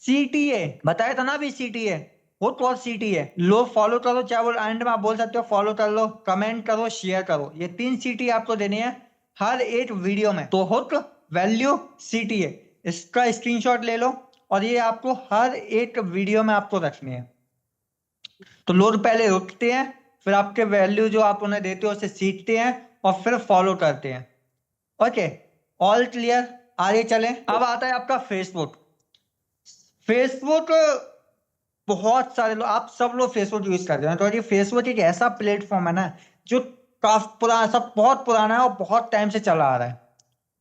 सीटीए बताया था ना अभी, सीटीए वो तो सीटीए लो, फॉलो करो, चाहे वो एंड में आप बोल सकते हो फॉलो कर लो, कमेंट करो, शेयर करो, ये 3 सीटी आपको देनी है हर एक वीडियो में। तो हुक, वैल्यू, सीटीए, इसका स्क्रीनशॉट ले लो और ये आपको हर एक वीडियो में आपको रखनी है। तो लोग पहले रुकते हैं, फिर आपके वैल्यू जो आप उन्हें देते हो उसे सीखते हैं और फिर फॉलो करते हैं। ओके, ऑल क्लियर, आगे चलें। अब आता है आपका फेसबुक। फेसबुक बहुत सारे लोग, आप सब लोग फेसबुक यूज करते हैं, तो ये फेसबुक एक ऐसा प्लेटफॉर्म है ना जो काफी पुराना, सब बहुत पुराना है और बहुत टाइम से चला आ रहा है।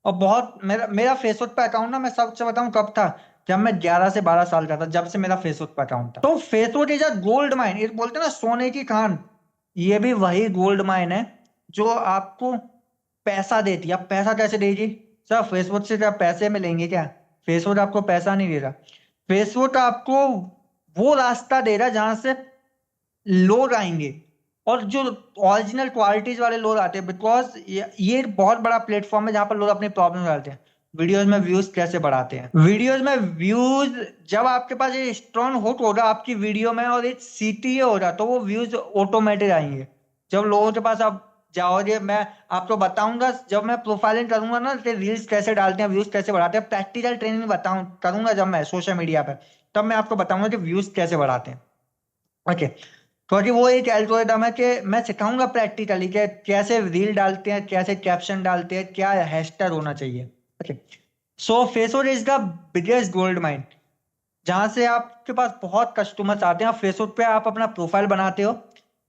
और बहुत मेरा फेसबुक पे अकाउंट ना, मैं सबसे बताऊं कब था, जब मैं 11 से 12 साल का था, जब से मेरा फेसबुक पे अकाउंट था। तो Facebook is a gold mine, ये बोलते हैं ना सोने की खान, ये भी वही गोल्ड माइन है जो आपको पैसा देती है। अब पैसा कैसे देगी सर? फेसबुक से क्या पैसे मिलेंगे क्या? फेसबुक आपको पैसा नहीं दे रहा, फेसबुक आपको वो रास्ता दे रहा है जहां से लोग आएंगे, और जो ओरिजिनल क्वालिटीज वाले लोग आते हैं, बिकॉज ये एक बहुत बड़ा प्लेटफॉर्म है जहां पर लोग अपनी प्रॉब्लम डालते हैं। वीडियोज में व्यूज कैसे बढ़ाते हैं, वीडियोज में व्यूज, जब आपके पास एक स्ट्रॉन्ग हुक होगा आपकी वीडियो में और एक सीटीए होगा तो वो व्यूज ऑटोमेटिक आएंगे। जब लोगों के पास आप जाओगे, मैं आपको बताऊंगा जब मैं प्रोफाइलिंग करूंगा ना, रील्स कैसे डालते हैं, व्यूज कैसे बढ़ाते हैं, प्रैक्टिकल ट्रेनिंग बताऊं करूंगा जब मैं सोशल मीडिया पर, तब मैं आपको बताऊंगा कि व्यूज कैसे बढ़ाते हैं। ओके, क्योंकि वो एक एल्गोरिदम है कि मैं सिखाऊंगा प्रैक्टिकली कि कैसे रील डालते हैं, कैसे कैप्शन डालते हैं, क्या हैशटैग होना चाहिए। Okay, so Facebook is the biggest gold mine, जहां से आपके पास बहुत कस्टमर्स आते हैं। फेसबुक पे आप अपना प्रोफाइल बनाते हो,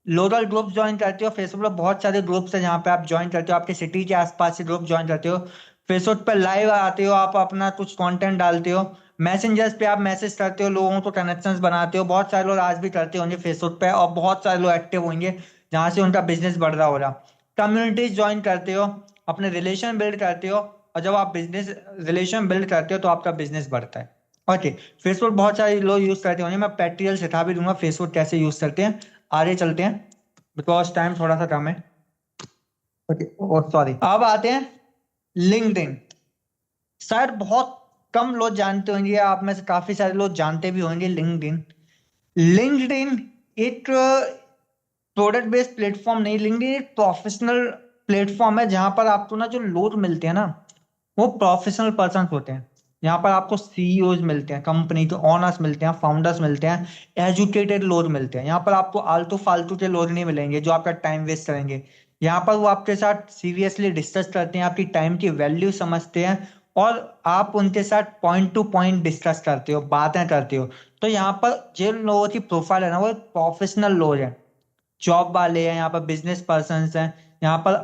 लोकल ग्रुप ज्वाइन करते हो, फेसबुक पे बहुत सारे ग्रुप्स हैं जहाँ पे आप ज्वाइन करते हो, आपके सिटी के आसपास से ग्रुप ज्वाइन करते हो, फेसबुक पे लाइव आते हो, आप अपना कुछ कंटेंट डालते हो, मैसेंजर्स पे आप मैसेज करते हो, लोगों को कनेक्शंस बनाते हो, बहुत सारे लोग आज भी करते होंगे फेसबुक पे, और बहुत सारे लोग एक्टिव होंगे जहाँ से उनका बिजनेस बढ़ रहा होगा। कम्युनिटीज ज्वाइन करते हो, अपने रिलेशन बिल्ड करते हो, और जब आप बिजनेस रिलेशन बिल्ड करते हो तो आपका बिजनेस बढ़ता है। ओके, फेसबुक बहुत सारे लोग यूज करते होंगे, मैं प्रैक्टिकल सिखा भी दूंगा फेसबुक कैसे यूज करते हैं। आगे चलते हैं बिकॉज टाइम थोड़ा सा कम है। ओके, और सॉरी, अब आते हैं लिंक्डइन। शायद बहुत कम लोग जानते होंगे, आप में से काफी सारे लोग जानते भी होंगे लिंक्डइन। लिंक्डइन एक प्रोडक्ट बेस्ड प्लेटफॉर्म नहीं, लिंक्डइन एक प्रोफेशनल प्लेटफॉर्म है जहां पर आपको ना जो लोग मिलते हैं ना, वो प्रोफेशनल पर्सन होते हैं। यहाँ पर आपको सीईओज मिलते हैं, कंपनी के ओनर्स मिलते हैं, फाउंडर्स मिलते हैं, एजुकेटेड लोग मिलते हैं। यहाँ पर आपको आलतू फालतू के लोग नहीं मिलेंगे जो आपका टाइम वेस्ट करेंगे। यहाँ पर वो आपके साथ सीरियसली डिस्कस करते हैं, आपकी टाइम की वैल्यू समझते हैं, और आप उनके साथ पॉइंट टू पॉइंट डिस्कस करते हो, बातें करते हो। तो यहाँ पर जिन लोगों की प्रोफाइल है ना, वो प्रोफेशनल लोग हैं, जॉब वाले हैं, यहाँ पर बिजनेस पर्सन हैं। यहाँ पर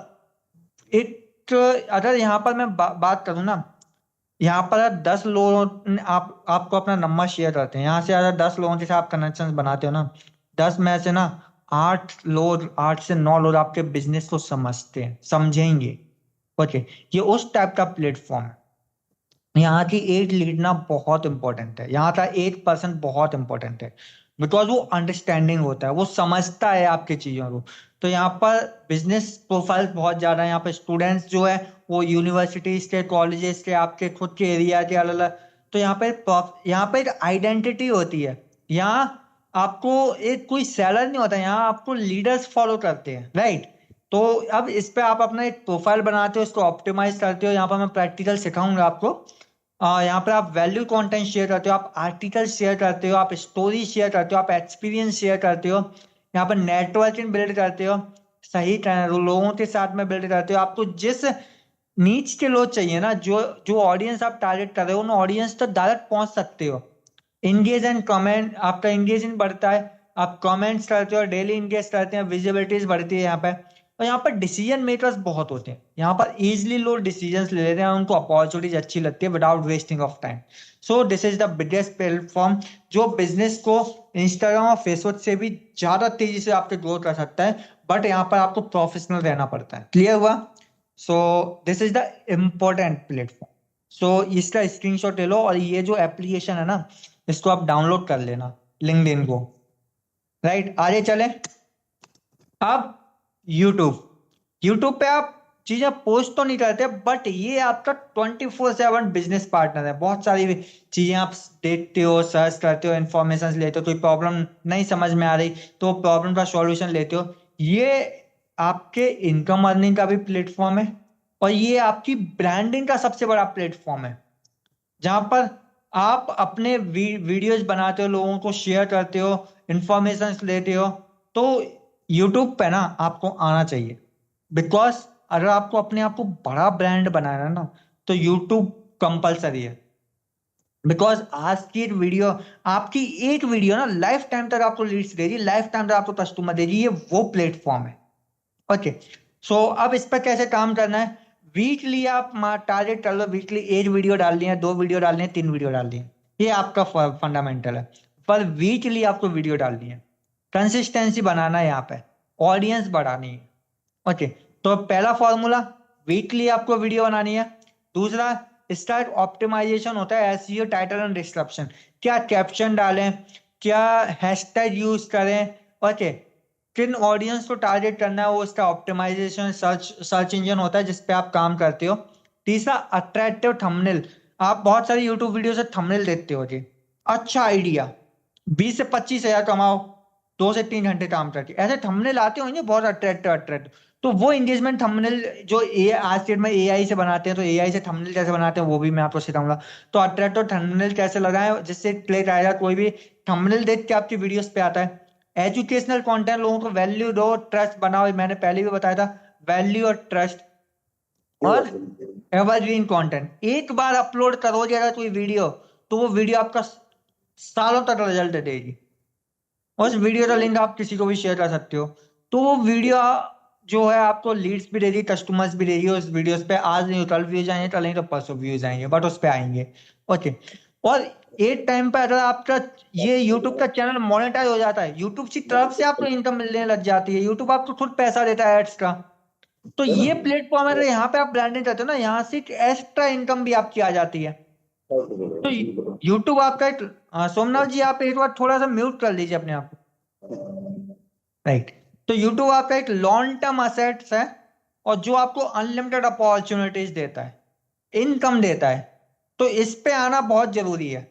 एक, अगर यहाँ पर मैं बात करूँ ना, यहाँ पर 10 लोग आपको अपना नंबर शेयर करते हैं, यहाँ से अगर 10 लोगों के साथ आप कनेक्शन बनाते हो ना, 10 में से ना 8 से 9 लोग आपके बिजनेस को समझते हैं, समझेंगे। ओके, ये उस टाइप का प्लेटफॉर्म है। यहाँ की एक लीड ना बहुत इंपॉर्टेंट है, यहाँ का एक पर्सन बहुत इंपॉर्टेंट है, बिकॉज वो अंडरस्टैंडिंग होता है, वो समझता है आपकी चीजों को। तो यहाँ पर बिजनेस प्रोफाइल बहुत ज्यादा है, यहाँ पर स्टूडेंट्स जो है वो यूनिवर्सिटीज के, कॉलेजेस के, आपके खुद के एरिया के अलग अलग। तो यहाँ पे एक आइडेंटिटी होती है, यहाँ आपको एक कोई सेलर नहीं होता, यहाँ आपको लीडर्स फॉलो करते हैं, राइट। तो अब इस पे आप अपना एक प्रोफाइल बनाते हो, इसको ऑप्टिमाइज करते हो। यहाँ पर मैं प्रैक्टिकल सिखाऊंगा आपको। यहाँ पर आप वैल्यू कंटेंट शेयर करते हो, आप आर्टिकल शेयर करते हो, आप स्टोरी शेयर करते हो, आप एक्सपीरियंस शेयर करते हो, यहाँ पर नेटवर्किंग बिल्ड करते हो, सही लोगों के साथ में बिल्ड करते हो। आपको जिस नीच के लोग चाहिए ना, जो जो ऑडियंस आप टारगेट कर रहे हो, उन ऑडियंस तक डायरेक्ट पहुंच सकते हो। इंगेज एंड कमेंट, आपका इंगेजमेंट बढ़ता है, आप कमेंट्स करते हो, डेली इंगेज करते हैं, विजिबिलिटीज बढ़ती है यहाँ पे। और यहाँ पर डिसीजन मेकर्स बहुत होते हैं, यहाँ पर इजीली लोग डिसीजंस ले लेते हैं, उनको अपॉर्चुनिटीज अच्छी लगती है without wasting of time. So this is the biggest platform जो बिजनेस को इंस्टाग्राम और फेसबुक से भी ज्यादा तेजी से आपके ग्रो कर सकता है, बट यहाँ पर आपको प्रोफेशनल रहना पड़ता है। क्लियर हुआ? So this is the important platform. So इसका स्क्रीनशॉट ले लो और ये जो एप्लीकेशन है ना, इसको आप डाउनलोड कर लेना, लिंक्डइन को। राइट, आगे चले। अब यूट्यूब पे आप चीजें पोस्ट तो नहीं करते, बट ये आपका 24/7 बिजनेस पार्टनर है। बहुत सारी चीजें आप देखते हो, सर्च करते हो, इंफॉर्मेशन लेते हो, कोई प्रॉब्लम नहीं समझ में आ रही तो प्रॉब्लम का सॉल्यूशन लेते हो। ये आपके इनकम अर्निंग का भी प्लेटफॉर्म है और ये आपकी ब्रांडिंग का सबसे बड़ा प्लेटफॉर्म है, जहां पर आप अपने वीडियोस बनाते हो, लोगों को शेयर करते हो, इंफॉर्मेशन लेते हो। तो यूट्यूब पे ना आपको आना चाहिए, बिकॉज अगर आपको अपने आप को बड़ा ब्रांड बनाना है ना, तो यूट्यूब कंपलसरी है। बिकॉज आज की एक वीडियो, आपकी एक वीडियो ना लाइफ टाइम तक आपको लीड्स देगी, लाइफ टाइम तक आपको कस्टमर देगी। ये वो प्लेटफॉर्म है। ओके, सो अब इस पर कैसे काम करना है? वीकली आप टारगेट कर लो, वीकली 1 वीडियो डालनी है, 2 वीडियो डालनी है, 3 वीडियो डालनी है। ये आपका फंडामेंटल है, पर वीकली आपको वीडियो डालनी है, कंसिस्टेंसी बनाना है, यहाँ पे ऑडियंस बढ़ानी है। ओके, तो पहला फॉर्मूला, वीकली आपको वीडियो बनानी है। दूसरा, स्टार्ट ऑप्टिमाइजेशन होता है, एसईओ, टाइटल एंड डिस्क्रिप्शन। क्या कैप्शन डालें, क्या हैशटैग यूज करें, ओके, किन ऑडियंस को टारगेट करना है, वो उसका ऑप्टिमाइजेशन सर्च इंजन होता है जिस पे आप काम करते हो। तीसरा, अट्रैक्टिव थंबनेल। आप बहुत सारी यूट्यूब वीडियो से थंबनेल देखते हो जी, अच्छा आइडिया, 20 से 25 हजार कमाओ 2 से 3 घंटे काम करके, ऐसे थंबनेल आते होंगे बहुत अट्रैक्टिव। तो वो एंगेजमेंट थंबनेल जो आज के डेट में एआई से बनाते हैं, तो एआई से थंबनेल कैसे बनाते हैं वो भी मैं आपको सिखाऊंगा। तो अट्रैक्टिव थंबनेल कैसे लगाएं जिससे क्लिक आएगा, कोई भी थंबनेल देख के आपकी वीडियोस पे आता है। एजुकेशनल कंटेंट, लोगों को वैल्यू दो, ट्रस्ट बनाओ, मैंने पहले भी बताया था, वैल्यू और ट्रस्ट। और एवरग्रीन कंटेंट, एक बार अपलोड करोगे अगर कोई वीडियो, तो वो वीडियो आपका सालों तक रिजल्ट देगी। उस वीडियो का लिंक आप किसी को भी शेयर कर सकते हो, तो वो वीडियो जो है आपको लीड्स भी देगी, कस्टमर्स भी देगी। उस वीडियोस पे आज नहीं कल व्यूज आएंगे, कल नहीं तो परसों व्यूज आएंगे, बट उस पे आएंगे। ओके, और एक टाइम पे अगर आपका ये यूट्यूब का चैनल मोनेटाइज हो जाता है, यूट्यूब की तरफ से आपको इनकम मिलने लग जाती है, यूट्यूब आपको खुद पैसा देता है एड्स का। तो ये प्लेटफॉर्म है, यहाँ पे आप ब्रांडिंग करते हो ना, यहाँ से एक्स्ट्रा इनकम भी आपकी आ जाती है। तो यूट्यूब आपका एक सोमनाथ जी, आप एक बार थोड़ा सा म्यूट कर लीजिए अपने आप को। राइट, तो यूट्यूब आपका एक लॉन्ग टर्म असेट्स है, और जो आपको अनलिमिटेड अपॉर्चुनिटीज देता है, इनकम देता है। तो इस पे आना बहुत जरूरी है।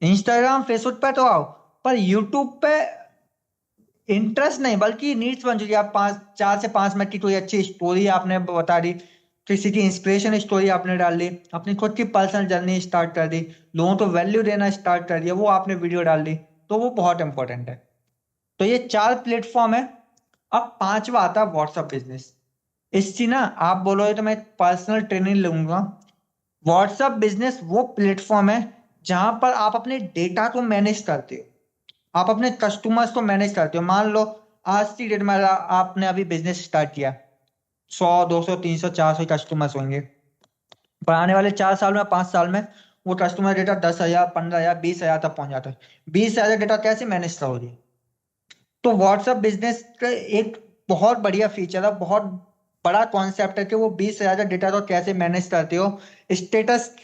इंस्टाग्राम फेसबुक पे तो आओ, पर यूट्यूब पे इंटरेस्ट नहीं बल्कि नीड्स बन चुकी है। आप 4 से 5 मिनट की कोई अच्छी स्टोरी आपने बता दी, किसी की इंस्पिरेशन स्टोरी आपने डाल दी, अपनी खुद की पर्सनल जर्नी स्टार्ट कर दी, लोगों को वैल्यू देना स्टार्ट कर दिया, वो आपने वीडियो डाल दी, तो वो बहुत इंपॉर्टेंट है। तो ये 4 प्लेटफॉर्म है। अब 5वां आता है व्हाट्सएप बिजनेस। इसकी ना आप बोलोगे तो मैं पर्सनल ट्रेनिंग लूंगा। व्हाट्सएप बिजनेस वो प्लेटफॉर्म है जहां पर आप अपने डेटा को मैनेज करते हो, आप अपने कस्टमर्स को मैनेज करते हो। मान लो आज की डेट में आपने अभी बिजनेस स्टार्ट किया, 100 200 300 400 कस्टमर्स होंगे, पर आने वाले 4 साल में 5 साल में वो कस्टमर डेटा 10,000 15,000 20,000 तक पहुंच जाता है। 20,000 डेटा कैसे मैनेज करोगे? तो व्हाट्सएप बिजनेस का एक बहुत बढ़िया फीचर है, बहुत बड़ा कॉन्सेप्ट है कि वो 20,000 डेटा को कैसे मैनेज करते हो, स्टेटस।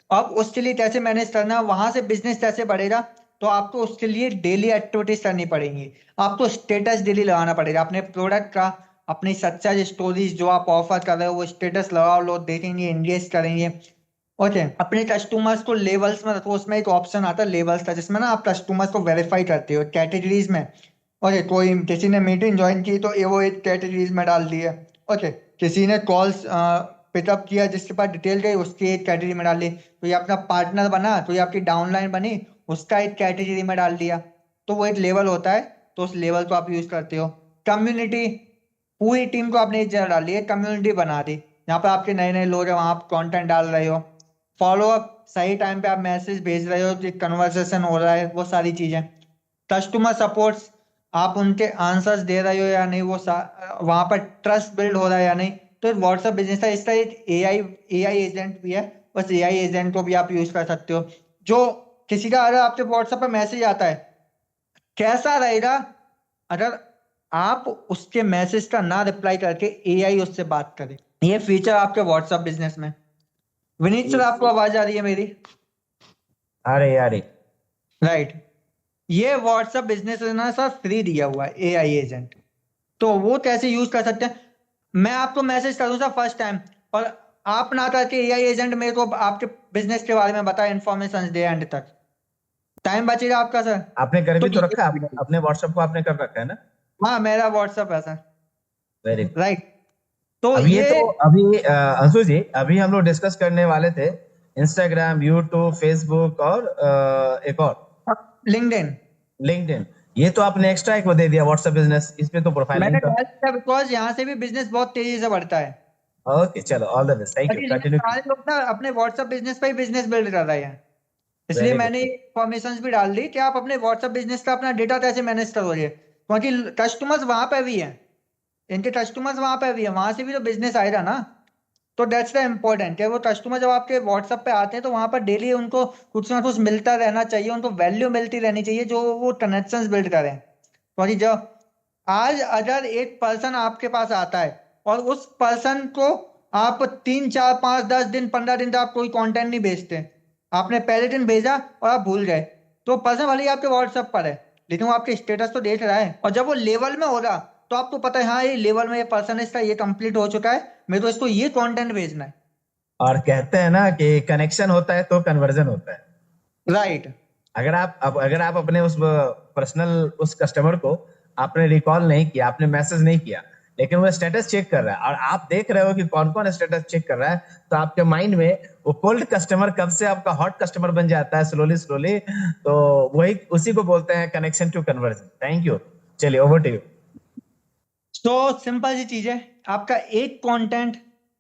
अब उसके लिए कैसे मैनेज करना, वहां से बिजनेस कैसे बढ़ेगा, तो आपको उसके लिए डेली एक्टिविटीज करनी पड़ेंगी। आपको स्टेटस डेली लगाना पड़ेगा अपने प्रोडक्ट का, अपनी सक्सेस स्टोरीज जो आप ऑफर कर रहे हो वो स्टेटस लगाओ, लोग देखेंगे, एंगेज करेंगे। ओके, अपने कस्टमर्स को लेवल्स में रखो। उसमें एक ऑप्शन आता है लेवल्स का, जिसमें ना आप कस्टमर्स को वेरीफाई करते हो कैटेगरीज में। ओके, कोई किसी ने मीटिंग ज्वाइन की तो वो एक कैटेगरीज में डाल दी है। ओके, किसी ने कॉल्स पिकअप किया जिसके पास डिटेल गई, उसकी एक कैटेगरी में डाल दी। तो ये अपना पार्टनर बना, तो ये आपकी डाउनलाइन बनी, उसका एक कैटेगरी में डाल दिया। तो वो एक लेवल होता है, तो उस लेवल को आप यूज करते हो। कम्युनिटी, पूरी टीम को आपने एक जगह डाल दी, कम्युनिटी बना दी, यहाँ पर आपके नए नए लोग हैं, वहां आप कंटेंट डाल रहे हो। फॉलो अप, सही टाइम पे आप मैसेज भेज रहे हो, कन्वर्सेशन हो रहा है, वो सारी चीजें। कस्टमर सपोर्ट्स, आप उनके आंसर्स दे रहे हो या नहीं, वो वहां पर ट्रस्ट बिल्ड हो रहा है या नहीं। तो व्हाट्सएप बिजनेस है, इसका एक एआई एजेंट भी है। बस एआई एजेंट को भी आप यूज कर सकते हो। जो किसी का अगर आपके व्हाट्सएप पर मैसेज आता है, कैसा रहेगा अगर आप उसके मैसेज का ना रिप्लाई करके एआई उससे बात करे। ये फीचर आपके व्हाट्सएप बिजनेस में। विनीत सर, आपको आवाज आ रही है मेरी? अरे अरे राइट। ये व्हाट्सएप बिजनेस ना सर फ्री दिया हुआ है एआई एजेंट। तो वो कैसे यूज कर सकते हैं? मैं आपको मैसेज करूँ सर फर्स्ट टाइम, और आप ना करके एआई एजेंट मेरे को आपके बिजनेस के बारे में बताए, इन्फॉर्मेशन दे एंड तक, टाइम बचेगा आपका सर। आपने कर तो भी तो रखा है, अपने व्हाट्सएप को आपने कर रखा है ना? हाँ, मेरा व्हाट्सएप है सर। Very good. राइट। तो अभी ये ये तो अभी अंशु जी, अभी हम लोग डिस्कस करने वाले थे इंस्टाग्राम, यूट्यूब, फेसबुक और एक और लिंक्डइन लिंक्डइन। ये तो आपने एक्स्ट्रा एक वो दे दिया व्हाट्सएप बिजनेस, इस पे तो प्रोफाइल मैंने नहीं था। डाल दिया बिकॉज यहाँ से भी बिजनेस बहुत तेजी से बढ़ता है। ओके, चलो, all the best, thank you, क्योंकि कंटिन्यू। सारे लोग ना अपने व्हाट्सएप बिजनेस पे ही बिजनेस बिल्ड कर रहे हैं, इसलिए वेरी मैंने गुड। इंफॉर्मेशन भी डाल दी कि आप अपने व्हाट्सएप बिजनेस का अपना डेटा कैसे मैनेज करोगे, क्योंकि कस्टमर्स वहां पे भी हैं, इनके कस्टमर्स वहां पे भी है, वहां से भी तो बिजनेस आएगा ना। तो दैट्स द इम्पोर्टेंट है, वो कस्टमर जब आपके व्हाट्सएप पे आते हैं तो वहां पर डेली उनको कुछ ना कुछ मिलता रहना चाहिए, उनको वैल्यू मिलती रहनी चाहिए जो वो कनेक्शंस बिल्ड करें। क्योंकि जो आज अगर एक पर्सन आपके पास आता है और उस पर्सन को आप 3 4 5 10 दिन 15 दिन तक आप कोई कंटेंट नहीं भेजते, आपने पहले दिन भेजा और आप भूल गए, तो पर्सन भले ही आपके व्हाट्सएप पर है लेकिन वो आपके स्टेटस तो देख रहा है, और जब वो लेवल में होगा तो आपको पता है हाँ ये लेवल में ये पर्सन इसका ये कंप्लीट हो चुका है, मेरे को इसको ये कंटेंट भेजना है। और कहते हैं ना कि कनेक्शन होता है तो कन्वर्जन होता है। राइट। अगर आप अपने उस पर्सनल उस कस्टमर को आपने रिकॉल नहीं किया, आपने मैसेज नहीं किया, लेकिन वो स्टेटस चेक कर रहा है और आप देख रहे हो कि कौन कौन स्टेटस चेक कर रहा है, तो आपके माइंड में वो कोल्ड कस्टमर कब से आपका हॉट कस्टमर बन जाता है स्लोली स्लोली। तो वही उसी को बोलते हैं connection to conversion. Thank you, चलिए ओवर टू यू। तो सिंपल सी चीज है, आपका एक कंटेंट,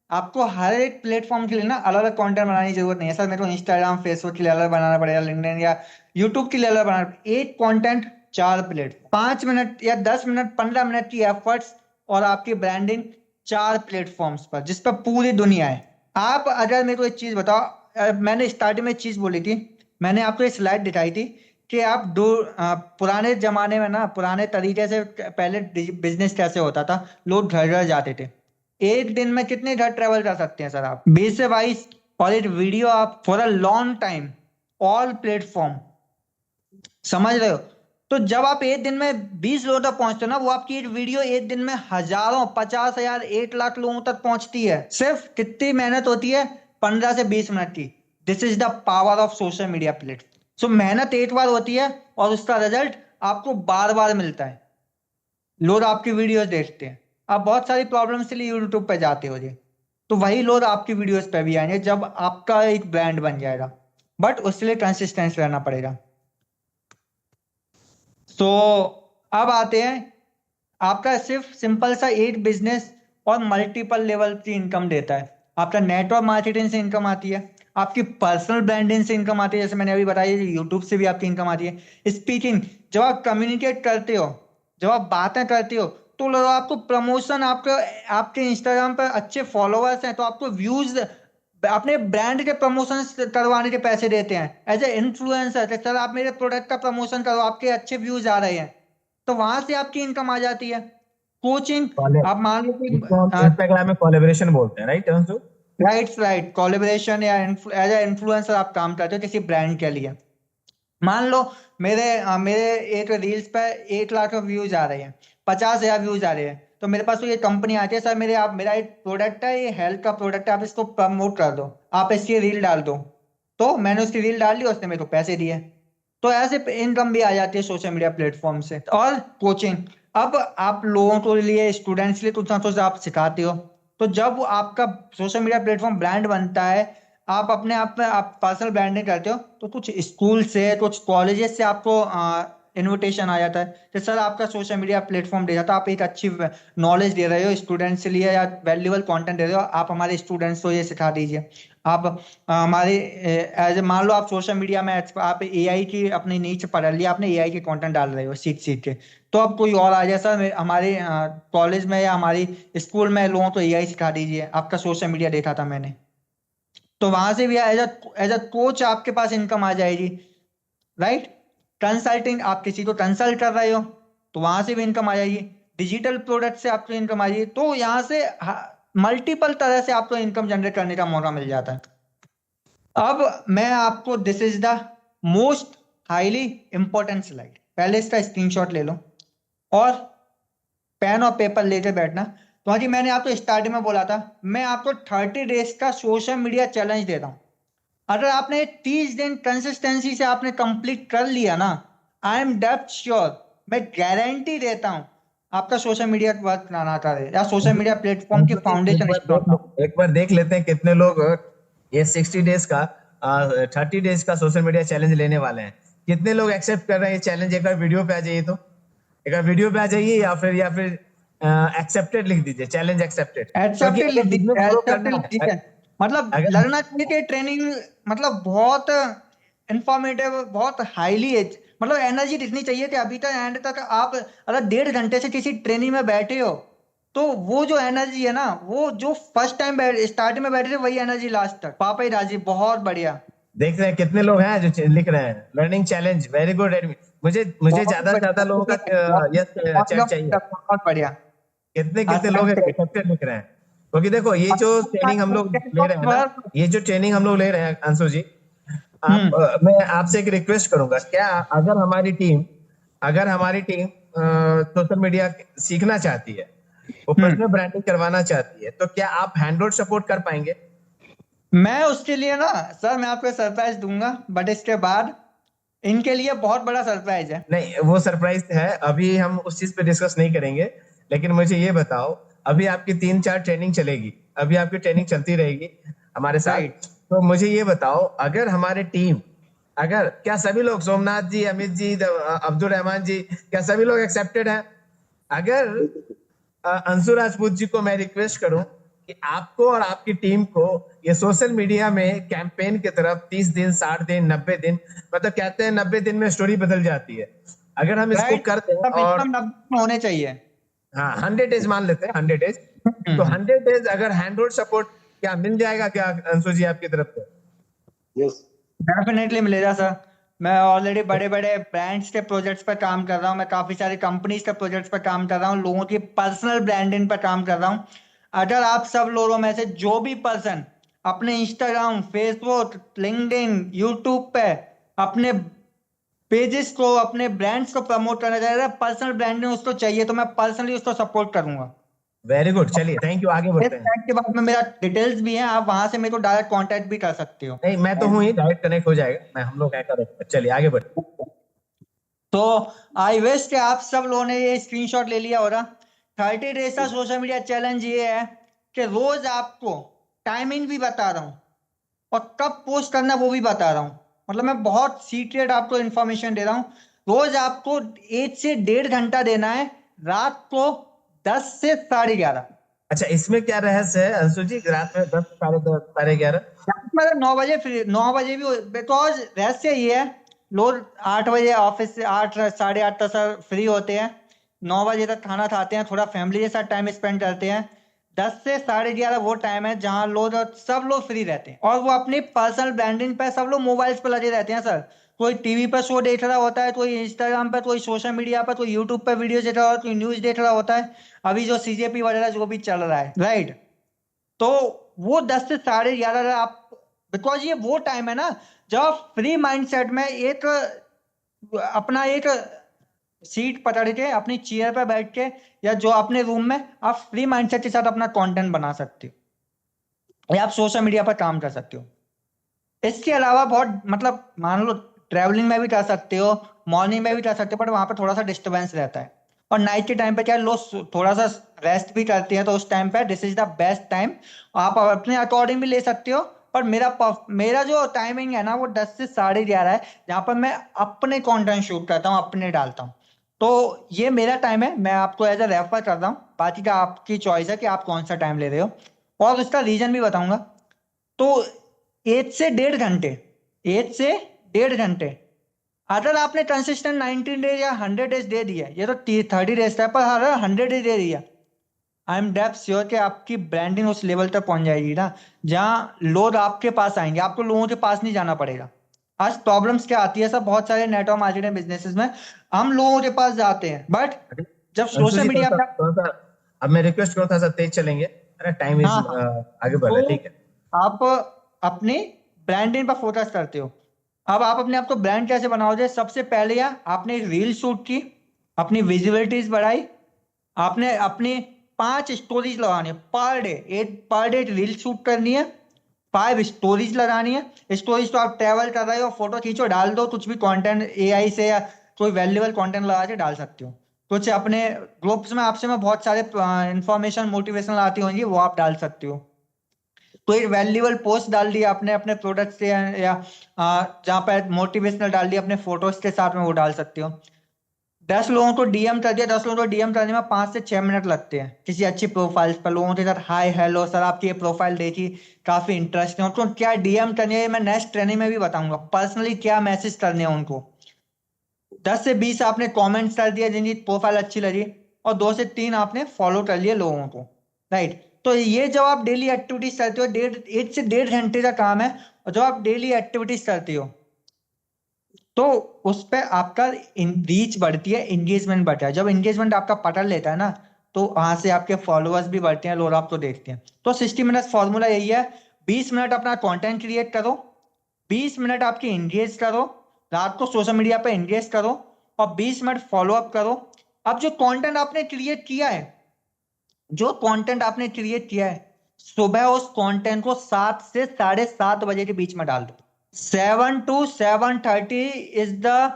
आपको हर एक प्लेटफॉर्म के लिए ना अलग अलग कंटेंट बनाने की जरूरत नहीं है सर मेरे को इंस्टाग्राम फेसबुक के लिए अलग बनाना पड़ेगा, लिंक्डइन या यूट्यूब के लिए अलग बनाना पड़ेगा। एक कंटेंट 4 प्लेटफॉर्म, 5 मिनट या 10 मिनट 15 मिनट की एफर्ट्स और आपकी ब्रांडिंग 4 प्लेटफॉर्म्स पर, जिस पर पूरी दुनिया है। आप अगर मेरे को एक चीज बताओ, मैंने स्टार्टिंग में एक चीज बोली थी, मैंने आपको एक स्लाइड दिखाई थी कि आप पुराने जमाने में ना, पुराने तरीके से पहले बिजनेस कैसे होता था, लोग घर घर जाते थे। एक दिन में कितने घर ट्रेवल कर सकते हैं सर आप? 20 से 22। और एक वीडियो आप for a long time, all platform, समझ रहे हो? तो जब आप एक दिन में 20 लोगों तक पहुंचते हो ना, वो आपकी एक वीडियो एक दिन में हजारों, 50,000, 1 लाख लोगों तक पहुंचती है। सिर्फ कितनी मेहनत होती है? 15 से 20 मिनट की। This is the power of social media platform. So मेहनत एक बार होती है और उसका रिजल्ट आपको बार बार मिलता है, लोग आपकी वीडियोस देखते हैं। आप बहुत सारी प्रॉब्लम्स के लिए यूट्यूब पे जाते हो जी, तो वही लोग आपकी वीडियोस पे भी आएंगे जब आपका एक ब्रांड बन जाएगा, बट उसके लिए कंसिस्टेंस रहना पड़ेगा। तो अब आते हैं, आपका सिर्फ सिंपल सा एक बिजनेस और मल्टीपल लेवल की इनकम देता है। आपका नेटवर्क मार्केटिंग से इनकम आती है, आपकी पर्सनल ब्रांडिंग से इनकम आती है, जैसे मैंने अभी बताया यूट्यूब से भी आपकी इनकम आती है। स्पीकिंग, जब आप कम्युनिकेट करते हो, जब आप बातें करते हो, तो लोग आपको प्रमोशन, आपके इंस्टाग्राम पर अच्छे फॉलोअर्स हैं तो आपको व्यूज, अपने ब्रांड के प्रमोशन करवाने के पैसे देते हैं एज ए इन्फ्लुएंसर। सर आप मेरे प्रोडक्ट का प्रमोशन करो, आपके अच्छे व्यूज आ रहे हैं, तो वहां से आपकी इनकम आ जाती है। कोचिंग, आप मान लो कि इसको हम इंस्टाग्राम में कोलैबोरेशन बोलते हैं, राइट अंशु? राइट कोलैबोरेशन या एज ए इन्फ्लुएंसर आप काम करते हो किसी ब्रांड के लिए। मान लो मेरे एक रील्स पे 1 लाख व्यूज आ रहे हैं, 50,000 व्यूज आ रहे हैं, तो मेरे पास तो ये कंपनी आती है, सर मेरा एक प्रोडक्ट है, ये हेल्थ का प्रोडक्ट है, आप इसको प्रमोट कर दो, आप इसकी रील डाल दो। तो मैंने उसकी रील डाल दी, उसने मेरे को पैसे दिए। तो ऐसे इनकम भी आ जाती है सोशल मीडिया प्लेटफॉर्म से। और कोचिंग, अब आप लोगों के लिए, स्टूडेंट्स के लिए कुछ ना कुछ आप सिखाते हो, तो जब आपका सोशल मीडिया प्लेटफॉर्म ब्रांड बनता है, आप अपने आप में आप पर्सनल ब्रांडिंग करते हो, तो कुछ स्कूल से, कुछ कॉलेजेस से आपको इनविटेशन आ जाता है कि सर आपका सोशल मीडिया प्लेटफॉर्म दे जाता है, आप एक अच्छी नॉलेज दे रहे हो स्टूडेंट्स के लिए या वैल्यूएबल कंटेंट दे रहे हो, आप हमारे स्टूडेंट्स को ये सिखा दीजिए। आप हमारे एज मान लो आप सोशल मीडिया में आप एआई की अपनी नीच पढ़ लिया, आपने एआई के कंटेंट डाल रहे हो सीख सीख के, तो अब कोई और आ जाए सर हमारे कॉलेज में या हमारी स्कूल में लोगों को एआई सिखा दीजिए, आपका सोशल मीडिया देखा था मैंने, तो वहां से भी एज अ कोच आपके पास इनकम आ जाएगी, राइट। कंसल्टिंग, आप किसी को कंसल्ट कर रहे हो तो वहां से भी इनकम आ जाएगी, डिजिटल प्रोडक्ट से आपको इनकम आ जाएगी, तो यहाँ से मल्टीपल तरह से आपको इनकम जनरेट करने का मौका मिल जाता है। अब मैं आपको, this is the most highly important slide, पहले इसका स्क्रीनशॉट ले लो और पेन और पेपर लेकर बैठना। तो हाँ जी, मैंने आपको स्टार्टिंग में बोला था मैं आपको 30 डेज का सोशल मीडिया चैलेंज दे रहा हूं। अगर आपने 30 दिन कंसिस्टेंसी से आपने कंप्लीट कर लिया ना, आई एम डेट श्योर, मैं गारंटी देता हूं आपका सोशल मीडिया वर्क बनाना था या सोशल मीडिया प्लेटफॉर्म की फाउंडेशन स्ट्रॉन्ग। एक बार देख लेते हैं कितने लोग ये 60 डेज का 30 डेज का सोशल मीडिया चैलेंज लेने वाले हैं। कितने लोग एक्सेप्ट कर रहे हैं ये चैलेंज? एक बार वीडियो पे आ जाइए, तो एक बार वीडियो पे आ जाइए या फिर एक्सेप्टेड लिख दीजिए, चैलेंज एक्सेप्टेड। एक्सेप्टेड लिख दीजिए, मतलब लड़ना चाहिए ट्रेनिंग, मतलब बहुत इंफॉर्मेटिव, बहुत हाईली, मतलब एनर्जी दिखनी चाहिए कि अभी तक एंड तक आप अगर 1.5 घंटे से किसी ट्रेनिंग में बैठे हो तो वो जो एनर्जी है ना, वो जो फर्स्ट टाइम स्टार्टिंग में बैठे थे वही एनर्जी लास्ट तक। पापा ही राजी, बहुत बढ़िया। देख रहे हैं कितने लोग हैं जो लिख रहे हैं लर्निंग चैलेंज, वेरी गुड। मुझे ज्यादा से ज्यादा लोगों का यस चैट चाहिए। बहुत बढ़िया। कितने लोग एक्सेप्टेड लिख रहे हैं? क्योंकि देखो ये जो ट्रेनिंग हम लोग ले रहे हैं ना, ये जो ट्रेनिंग हम लोग ले रहे हैं अंशु जी, मैं आपसे एक रिक्वेस्ट करूंगा, क्या अगर हमारी टीम सोशल मीडिया सीखना चाहती है, वो पर्सनल ब्रांडिंग करवाना चाहती है, तो क्या आप हैंड होल्ड सपोर्ट कर पाएंगे? मैं उसके लिए ना सर, मैं आपको सरप्राइज दूंगा, बट इसके बाद इनके लिए बहुत बड़ा सरप्राइज है। नहीं, वो सरप्राइज है, अभी हम उस चीज पे डिस्कस नहीं करेंगे। लेकिन मुझे ये बताओ, अभी आपकी 3-4 ट्रेनिंग चलेगी, अभी आपकी ट्रेनिंग चलती रहेगी हमारे साथ। तो मुझे ये बताओ, अगर हमारे टीम, अगर क्या सभी लोग, सोमनाथ जी, अमित जी, अब्दुल रहमान जी, क्या सभी लोग एक्सेप्टेड हैं? अगर अंशु राजपूत जी को मैं रिक्वेस्ट करूं कि आपको और आपकी टीम को ये सोशल मीडिया में कैंपेन की तरफ 30 दिन, 60 दिन, 90 दिन, मतलब कहते हैं 90 दिन में स्टोरी बदल जाती है, अगर हम इसको करते हैं और होने चाहिए, हाँ 100 डेज मान लेते हैं, 100 डेज, तो 100 डेज अगर हैंड होल्ड सपोर्ट क्या मिल जाएगा क्या अंशु जी आपकी तरफ से? यस, डेफिनेटली मिलेगा सर। मैं ऑलरेडी बड़े बड़े ब्रांड्स के प्रोजेक्ट्स पर काम कर रहा हूँ, मैं काफी सारी कंपनीज के प्रोजेक्ट्स पर काम कर रहा हूँ, लोगों की पर्सनल ब्रांडिंग पर काम कर रहा हूँ। अगर आप सब लोगों में से जो भी पर्सन अपने इंस्टाग्राम, फेसबुक, लिंक्डइन, यूट्यूब पे अपने पेजेस को, अपने ब्रांड्स को प्रमोट करना चाह रहा है, पर्सनल ब्रांडिंग उसको चाहिए, तो मैं पर्सनली उसको सपोर्ट करूंगा। वेरी गुड, चलिए थैंक यू, आगे बढ़ते हैं। के बाद में मेरा डिटेल्स भी है, आप वहां से मेरे को डायरेक्ट कांटेक्ट भी कर सकते हो। नहीं, मैं तो हूँ ही, डायरेक्ट कनेक्ट हो जाएगा, मैं हम लोग क्या करें, चलिए आगे बढ़ते। तो आई विश कि आप सब लोगों ने ये स्क्रीनशॉट ले लिया होगा। 30 डेज का सोशल मीडिया चैलेंज ये है कि रोज आपको टाइमिंग भी बता रहा हूँ और कब पोस्ट करना वो भी बता रहा हूँ, मतलब मैं बहुत सीक्रेट आपको इंफॉर्मेशन दे रहा हूँ। रोज आपको 1 से 1.5 घंटा देना है, रात को 10 से 11:30। अच्छा, इसमें क्या रहस्य है अंशु जी, रात में 10 साढ़े 11? मतलब 9 बजे फ्री, 9 बजे भी, बिकॉज रहस्य ये है, लोग 8 बजे ऑफिस से 8 साढ़े 8 तक फ्री होते हैं, 9 बजे तक खाना खाते हैं, थोड़ा फैमिली के साथ टाइम स्पेंड करते हैं। 10 से 11:30 वो टाइम है जहां लोग, सब लोग फ्री रहते हैं और वो अपनी पर्सनल ब्रांडिंग पे सब लोग मोबाइल्स पे लगे रहते हैं सर। कोई टीवी पर शो देख रहा होता है, कोई इंस्टाग्राम पर, कोई सोशल मीडिया पर, कोई यूट्यूब पर वीडियो देख रहा होता है, कोई न्यूज देख रहा होता है, अभी जो सीजेपी वगैरह जो भी चल रहा है, राइट। तो वो 10 से 11:30 आप, बिकॉज ये वो टाइम है ना जब आप फ्री माइंडसेट में एक अपना एक सीट पकड़ के अपनी चेयर पर बैठ के या जो अपने रूम में आप फ्री माइंडसेट के साथ अपना कंटेंट बना सकते हो या आप सोशल मीडिया पर काम कर सकते हो। इसके अलावा बहुत, मतलब मान लो ट्रैवलिंग में भी कर सकते हो, मॉर्निंग में भी कर सकते हो, बट वहां पर थोड़ा सा डिस्टर्बेंस रहता है। और नाइट के टाइम पे क्या लोग थोड़ा सा रेस्ट भी करते हैं, तो उस टाइम पे this is the best time. आप अपने अकॉर्डिंग भी ले सकते हो, पर मेरा जो टाइमिंग है ना वो 10 से 11:30 है, जहां पर मैं अपने कंटेंट शूट करता हूँ, अपने डालता हूँ। तो ये मेरा टाइम है, मैं आपको एज ए रेफर कर रहा हूँ, बाकी का आपकी चॉइस है कि आप कौन सा टाइम ले रहे हो, और उसका रीजन भी बताऊंगा। तो 1 से 1.5 घंटे अगर आपने कंसिस्टेंट 90 डेज या 100 डेज दे दिया, ये तो 30 डेज था, पर अगर 100 डेज दे दिया, आई एम डेफ श्योर कि आपकी ब्रांडिंग उस लेवल तक पहुंच जाएगी ना जहां लोग आपके पास आएंगे, आपको लोगों के पास नहीं जाना पड़ेगा। आज प्रॉब्लम्स क्या आती है सर, बहुत सारे नेटवर्क मार्केटिंग बिजनेसेस में हम लोगों के पास जाते हैं, बट जब अंशु सोशल जी मीडिया पे थोड़ा सा अब मैं रिक्वेस्ट करूँ, थोड़ा सा तेज चलेंगे, अरे टाइम इज हाँ आगे बढ़ रहा है, तो ठीक है। आप अपनी ब्रांडिंग पर फोकस करते हो। अब आप अपने आप को ब्रांड कैसे बनाओगे? सबसे पहले यार आपने रील शूट की, अपनी विजिबिलिटीज बढ़ाई, आपने अपनी 5 स्टोरीज लगानी है पर डे रील शूट करनी है, 5 स्टोरीज लगानी है। स्टोरीज तो आप ट्रैवल कर रहे हो, फोटो खींचो डाल दो, कुछ भी कंटेंट एआई से या कोई वैल्यूएबल कंटेंट लगा के डाल सकते हो। कुछ अपने ग्रुप्स में आपसे में बहुत सारे इंफॉर्मेशन मोटिवेशनल आती होंगी, वो आप डाल सकते हो। तो एक वैल्यूएबल पोस्ट डाल दिया आपने अपने प्रोडक्ट से, या जहाँ पर मोटिवेशनल डाल दिया अपने फोटोज के साथ में, वो डाल सकते हो। 10 लोगों को डीएम कर दिया, 10 लोगों को डीएम करने में 5 से 6 मिनट लगते हैं किसी अच्छी प्रोफाइल पर। लोगों के साथ हाय हेलो सर आपकी ये प्रोफाइल देखी, काफी इंटरेस्ट है, उनको क्या डीएम करनी है मैं नेक्स्ट ट्रेनिंग में भी बताऊंगा, पर्सनली क्या मैसेज करने हैं उनको। 10 से 20 आपने कमेंट्स कर दिया जिनकी प्रोफाइल अच्छी लगी, और 2 से 3 आपने फॉलो कर लिए लोगों को, राइट। तो ये जब आप डेली एक्टिविटीज करते हो, 1 से 1.5 घंटे का काम है, और जब आप डेली एक्टिविटीज करते हो तो उस पर आपका रीच बढ़ती है, एंगेजमेंट बढ़ता है। जब एंगेजमेंट आपका पकड़ लेता है ना, तो वहां से आपके फॉलोअर्स भी बढ़ते हैं, लोग आपको देखते हैं। तो 60 मिनट फॉर्मूला यही है, 20 मिनट अपना कंटेंट क्रिएट करो, 20 मिनट आपकी एंगेज करो, रात को सोशल मीडिया पे एंगेज करो, और 20 मिनट फॉलो अप करो। अब जो कंटेंट आपने क्रिएट किया है, सुबह उस कंटेंट को 7 से 7:30 बजे के बीच में डाल दो। 7 to 7:30 is the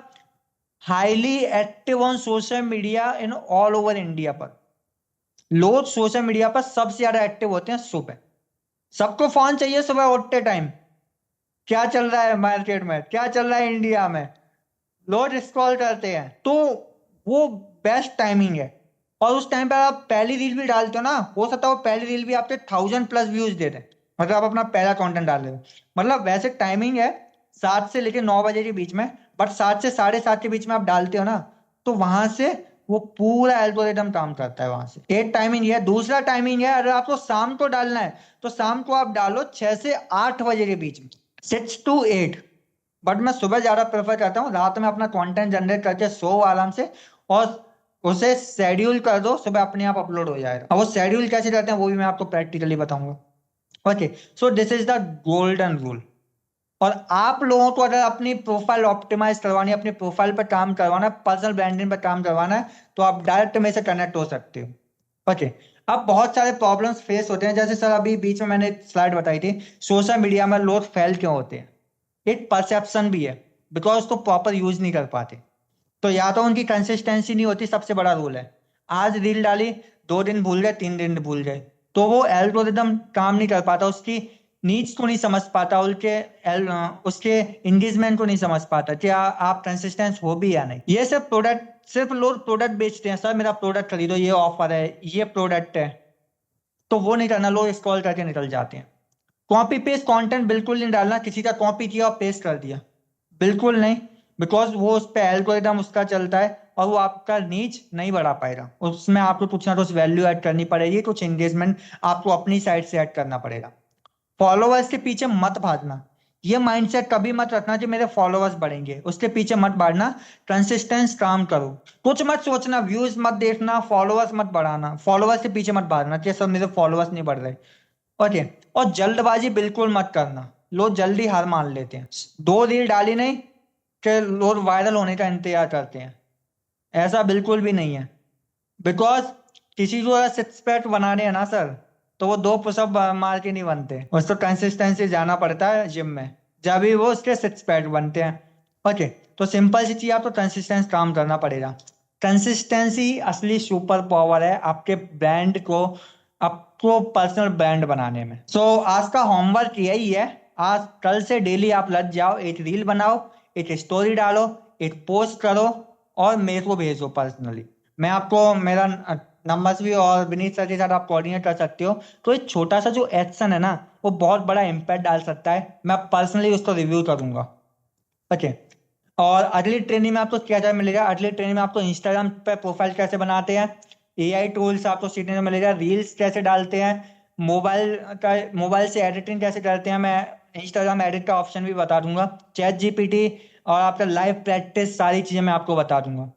highly active on social media in all over India पर। लोग सोशल मीडिया पर सबसे ज्यादा एक्टिव होते हैं सुबह। सबको फोन चाहिए सुबह उठते टाइम, क्या चल रहा है मार्केट में, क्या चल रहा है इंडिया में, लोग स्क्रॉल करते हैं, तो वो बेस्ट टाइमिंग है। और उस टाइम पे आप पहली रील भी डालते हो ना, हो सकता है वो पहली रील भी आपके 1000+ व्यूज दे दें, मतलब आप अपना पहला कंटेंट डाल रहे हो। मतलब वैसे टाइमिंग है 7 से लेकर 9 बजे के बीच में, बट 7 से 7:30 के बीच में आप डालते हो ना, तो वहां से वो पूरा एल्गोरिदम काम करता है वहां से। एक टाइमिंग है। दूसरा टाइमिंग है, अगर आपको शाम को डालना है तो शाम को आप डालो 6 से 8 बजे के बीच में, 6 to 8। बट मैं सुबह ज्यादा प्रेफर करता हूँ, रात में अपना कंटेंट जनरेट करके सो आराम से, और उसे शेड्यूल कर दो, सुबह अपने आप अपलोड हो जाएगा। अब वो शेड्यूल कैसे करते हैं वो भी मैं आपको प्रैक्टिकली बताऊंगा। Okay, so this is the golden rule. और आप लोगों को अगर अपनी प्रोफाइल ऑप्टिमाइज करवानी है, अपनी प्रोफाइल पर काम करवाना है, पर्सनल ब्रांडिंग पर काम करवाना है, तो आप डायरेक्ट मेरे से कनेक्ट हो सकते हो। ओके, अब बहुत सारे प्रॉब्लम्स फेस होते हैं, जैसे सर अभी बीच में मैंने स्लाइड बताई थी, सोशल मीडिया में लोग फेल क्यों होते हैं। एक परसेप्शन भी है, बिकॉज तो प्रॉपर यूज नहीं कर पाते, तो या तो उनकी कंसिस्टेंसी नहीं होती, सबसे बड़ा रूल है। आज रील डाली, 2 दिन भूल गए, 3 दिन भूल गए, तो वो एल्गोरिदम काम नहीं कर पाता, उसकी नीड्स को नहीं समझ पाता, उसके एंगेजमेंट को नहीं समझ पाता कि आप कंसिस्टेंट हो भी या नहीं। ये सिर्फ लोग प्रोडक्ट बेचते हैं, सर मेरा प्रोडक्ट खरीदो, ये ऑफर है, ये प्रोडक्ट है, तो वो नहीं करना, लोग स्क्रॉल करके निकल जाते हैं। कॉपी पेस्ट कंटेंट बिल्कुल नहीं डालना, किसी का कॉपी किया और पेस्ट कर दिया, बिल्कुल नहीं, बिकॉज वो उस पर एल्गोरिदम उसका चलता है, और वो आपका नीच नहीं बढ़ा पाएगा। उसमें आपको कुछ ना कुछ वैल्यू ऐड करनी पड़ेगी, कुछ एंगेजमेंट आपको अपनी साइड से ऐड करना पड़ेगा। फॉलोअर्स के पीछे मत भागना, ये माइंडसेट कभी मत रखना कि मेरे फॉलोअर्स बढ़ेंगे, उसके पीछे मत भागना, कंसिस्टेंस काम करो। कुछ मत सोचना, व्यूज मत देखना, फॉलोअर्स मत बढ़ाना, फॉलोअर्स के पीछे मत भागना कि सब मेरे फॉलोअर्स नहीं बढ़ रहे। ओके, और जल्दबाजी बिल्कुल मत करना, लोग जल्दी हार मान लेते हैं। 2 रील डाली नहीं कि लोग वायरल होने का इंतजार करते हैं, ऐसा बिल्कुल भी नहीं है। बिकॉज किसी को अगर 6 पैक बनाने हैं ना सर, तो वो 2 पुशअप मार के नहीं बनते, उसको कंसिस्टेंसी जाना पड़ता है जिम में, जब भी वो उसके 6 पैक बनते हैं। ओके, तो सिंपल सी चीज, आपको कंसिस्टेंस काम करना पड़ेगा। कंसिस्टेंसी असली सुपर पावर है आपके ब्रांड को, आपको पर्सनल ब्रांड बनाने में। सो आज का होमवर्क यही है, आज कल से डेली आप लग जाओ, एक रील बनाओ, एक स्टोरी डालो, एक पोस्ट करो, और मेरे को भेजो पर्सनली। मैं आपको मेरा नंबर्स भी और विनीत सर के साथ आप कोऑर्डिनेट कर सकते हो। तो एक छोटा सा जो एक्शन है ना, वो बहुत बड़ा इम्पैक्ट डाल सकता है। मैं पर्सनली उसको रिव्यू करूंगा। ओके, और अगली ट्रेनिंग में आपको क्या क्या मिलेगा? अगली ट्रेनिंग में आपको इंस्टाग्राम पे प्रोफाइल कैसे बनाते हैं, एआई टूल्स आपको सीखने को मिलेगा, रील्स कैसे डालते हैं, मोबाइल से एडिटिंग कैसे करते हैं, मैं इंस्टाग्राम एडिट का ऑप्शन भी बता दूंगा, चैट जीपीटी और आपका लाइव प्रैक्टिस, सारी चीजें मैं आपको बता दूंगा।